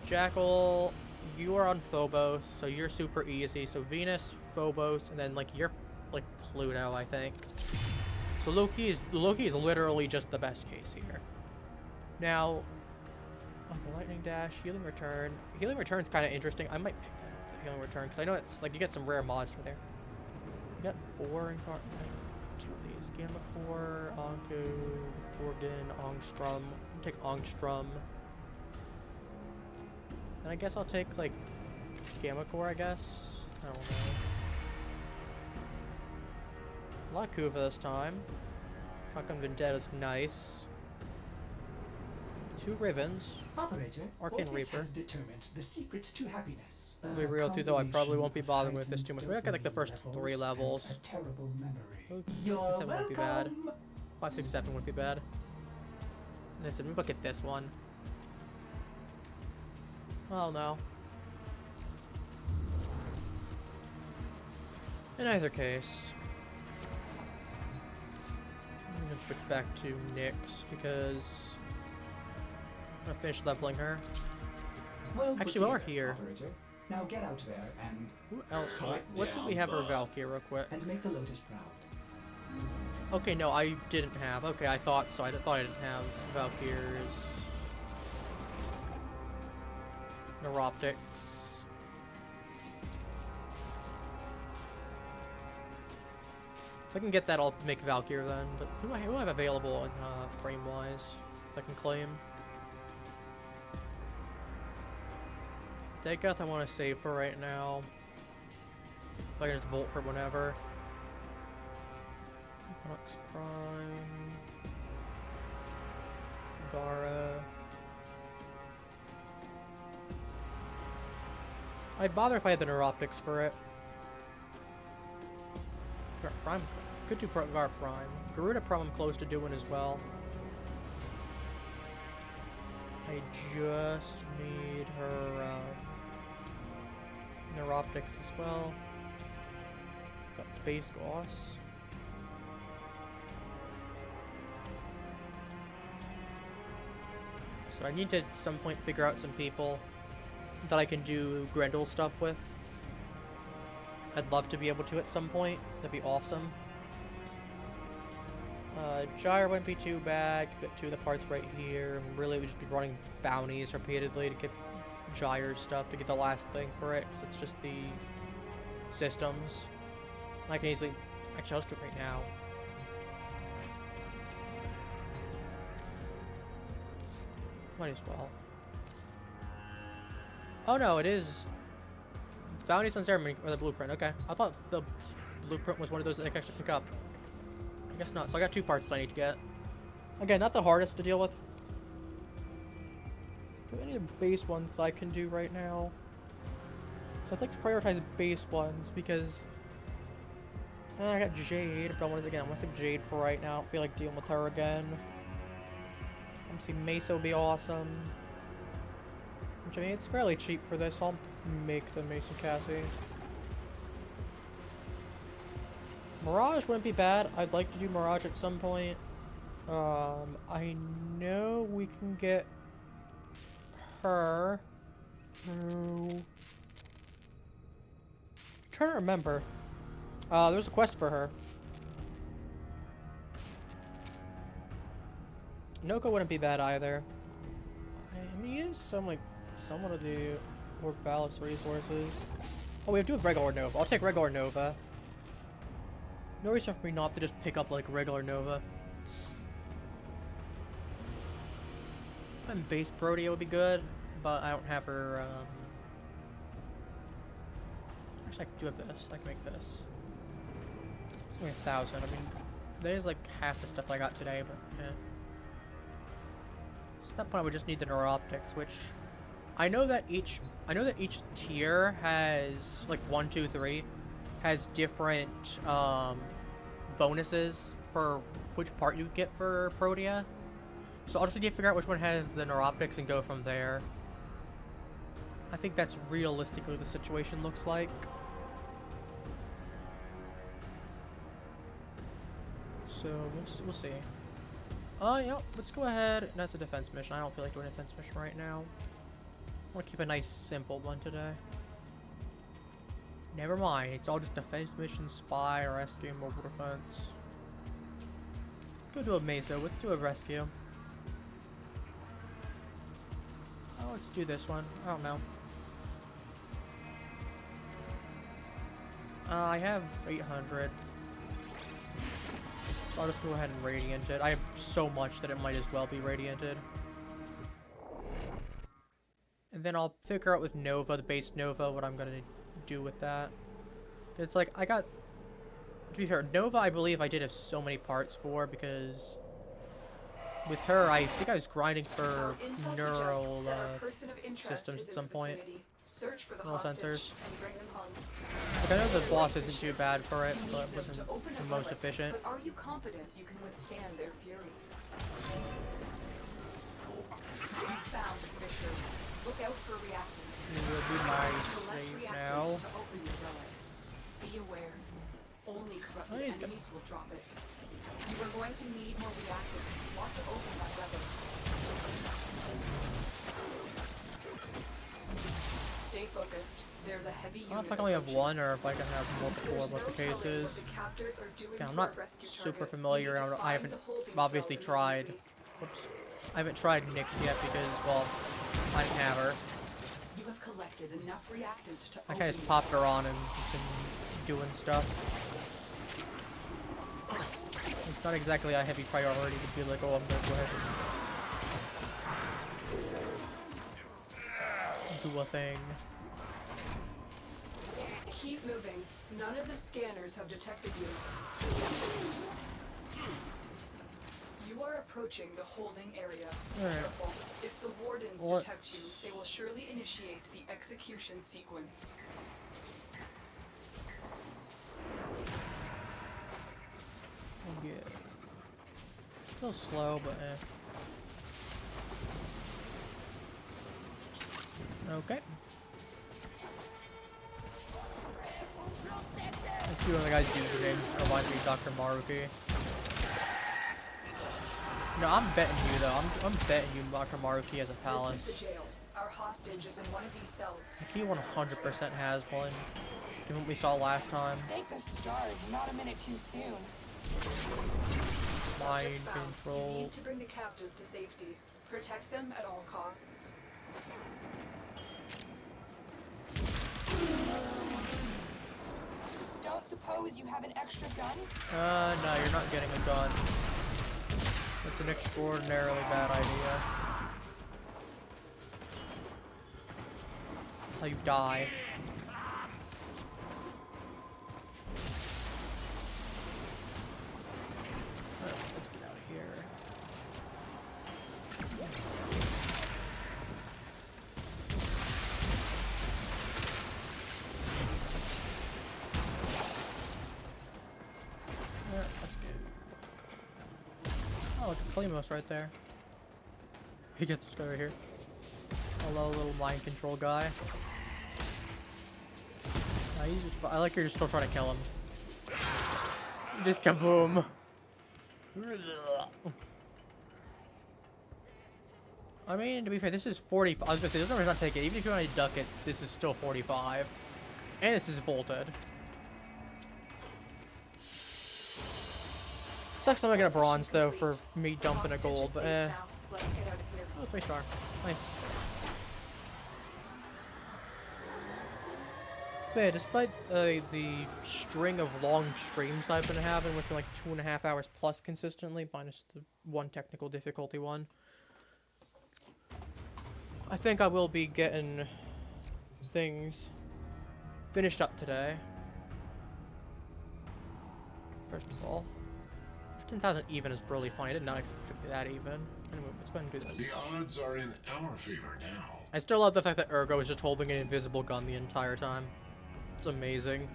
Jackal, you are on Phobos, so you're super easy. So Venus, Phobos, and then like you're like Pluto, I think. So Loki is literally just the best case here. Now, okay, Lightning Dash, Healing Return. Healing Return's kind of interesting. I might pick that up, the Healing Return, because I know it's like you get some rare mods for there. You got 4 in card. 2 of these. Gamma Core, Anku, Organ, Angstrom. I'll take Angstrom. And I guess I'll take like Gamma Core, I guess. I don't know. A lot of Kuva this time. Shotgun Vendetta's nice. 2 Rivens. Operator, Arcane Orcus Reaper. has determined the secrets to happiness. To be real too, though, I probably won't be bothering with this too much. We'll get like the first 3 levels. A terrible memory. Oh, 6 and 7 won't be bad. 5, 6, 7 won't be bad. Listen, we look at this one. Oh no. In either case, I'm gonna switch back to Nyx because I'm gonna finish leveling her. Well, Actually, while we're here, operator. Now get out there and who else? Wait, what's what we have for Valkyrie real quick? and make the Lotus proud. Okay, no, I didn't have. Okay, I thought so. I thought I didn't have Valkyrie's Neuroptics. If I can get that, I'll make Valkyrie then. But who do I have available in frame-wise I can claim? Dagoth I want to save for right now. I can just Volt for whenever. Fox Prime. Gara. I'd bother if I had the Neuroptics for it. Gar Prime. Could do Gar Prime. Garuda Prime I'm close to doing as well. I just need her Neuroptics as well. Got Base Goss. So I need to at some point figure out some people that I can do Grendel stuff with. I'd love to be able to at some point. That'd be awesome. Gyre wouldn't be too bad. Get 2 of the parts right here. Really, would just be running bounties repeatedly to get gyre stuff to get the last thing for it, because it's just the systems. I can easily... Actually, I'll just do it right now. Might as well. Oh no, it is... Bounties on Ceremony, or the blueprint. Okay, I thought the blueprint was one of those that I can actually pick up. I guess not. So I got 2 parts that I need to get. Again, not the hardest to deal with. Do any of the base ones that I can do right now? So I'd like to prioritize base ones because I got Jade, but I want to save Jade for right now. I don't feel like dealing with her again. Obviously, Mesa would be awesome. Which, I mean, it's fairly cheap for this. I'll make the Mason Cassie. Mirage wouldn't be bad. I'd like to do Mirage at some point. I know we can get her through... I'm trying to remember. There's a quest for her. Noko wouldn't be bad either. I mean, he is someone of the Orc Valus resources. Oh, we have to do regular Nova. I'll take regular Nova. No reason for me not to just pick up like regular Nova. And base Protea would be good, but I don't have her. Actually, I do have this. I can make this. It's only 1,000. I mean, there's like half the stuff I got today, but yeah. So at that point, we just need the neuroptics, which I know that each tier has like 1, 2, 3 has different bonuses for which part you get for Protea. So I'll just need to figure out which one has the neuroptics and go from there. I think that's realistically the situation looks like. So we'll see. Yeah, let's go ahead. That's a defense mission. I don't feel like doing a defense mission right now. I want to keep a nice simple one today. Never mind. It's all just defense mission, spy, rescue, mobile defense. Go do a Mesa. Let's do a rescue. Oh, let's do this one. I don't know. I have 800. So I'll just go ahead and radiant it. I have so much that it might as well be radianted. And then I'll figure out with Nova, the base Nova, what I'm gonna do with that. It's like, to be fair, Nova I believe I did have so many parts for, because with her, I think I was grinding for neural systems at some point. Search for the Neural sensors. and bring them home. Like, I know the boss isn't too bad for it, but it wasn't the most efficient. But are you confident you can withstand their fury? Found Fisher. Look out for reactant. It will be my save now. Be aware. Only corrupted Oh, enemies will drop it. You are going to need more reactant. Want to open that lever. Stay focused. There's a heavy I don't know if I can only have one or if I can have multiple of what the case is. Yeah, I'm not super familiar. I haven't obviously tried. Whoops. I haven't tried Nyx yet because, well, I didn't have her. You have collected enough reactant to I kind of just popped her on and been doing stuff. It's not exactly a heavy priority to be like, oh, I'm gonna go ahead and do a thing. Keep moving. None of the scanners have detected you. You are approaching the holding area. Alright. Careful. If the wardens detect you, they will surely initiate the execution sequence. Yeah. Still slow, but Okay. Let's see what the guys do today. Reminds me of Dr. Maruki. No, I'm betting you though. I'm betting you Dr. Maruki has a palace. This is the jail. Our hostage is in one of these cells. He 100% has one. Given what we saw last time. Thank the stars, not a minute too soon. Mind found. control. You need to bring the captive to safety. Protect them at all costs. Don't suppose you have an extra gun? No, you're not getting a gun. That's an extraordinarily bad idea. That's how you die. Alright, let's get out of here. Alright, let's go. Oh, it's Klimos right there. He gets this guy right here. Hello, little mind control guy. He's just, I like you're just still trying to kill him. Just kaboom. I mean, to be fair, this is 45. I was gonna say, there's no reason not to take it. Even if you want to duck it, this is still 45. And this is vaulted. Sucks I'm not gonna bronze, though, for me dumping a gold, but eh. Let's get out of here. Oh, 3-star. Nice. But yeah, despite the string of long streams I've been having, which are like 2.5 hours plus consistently, minus the one technical difficulty one, I think I will be getting things finished up today. First of all, 10,000 even is really funny. I did not expect it to be that even. Anyway, let's go ahead and do this. The odds are in our favor now. I still love the fact that Ergo is just holding an invisible gun the entire time. It's amazing.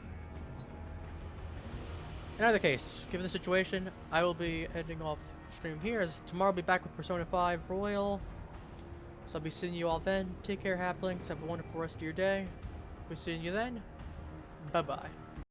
In either case, given the situation, I will be ending off stream here, as tomorrow I'll be back with Persona 5 Royal. So I'll be seeing you all then. Take care, Haplings. Have a wonderful rest of your day. We'll see you then. Bye-bye.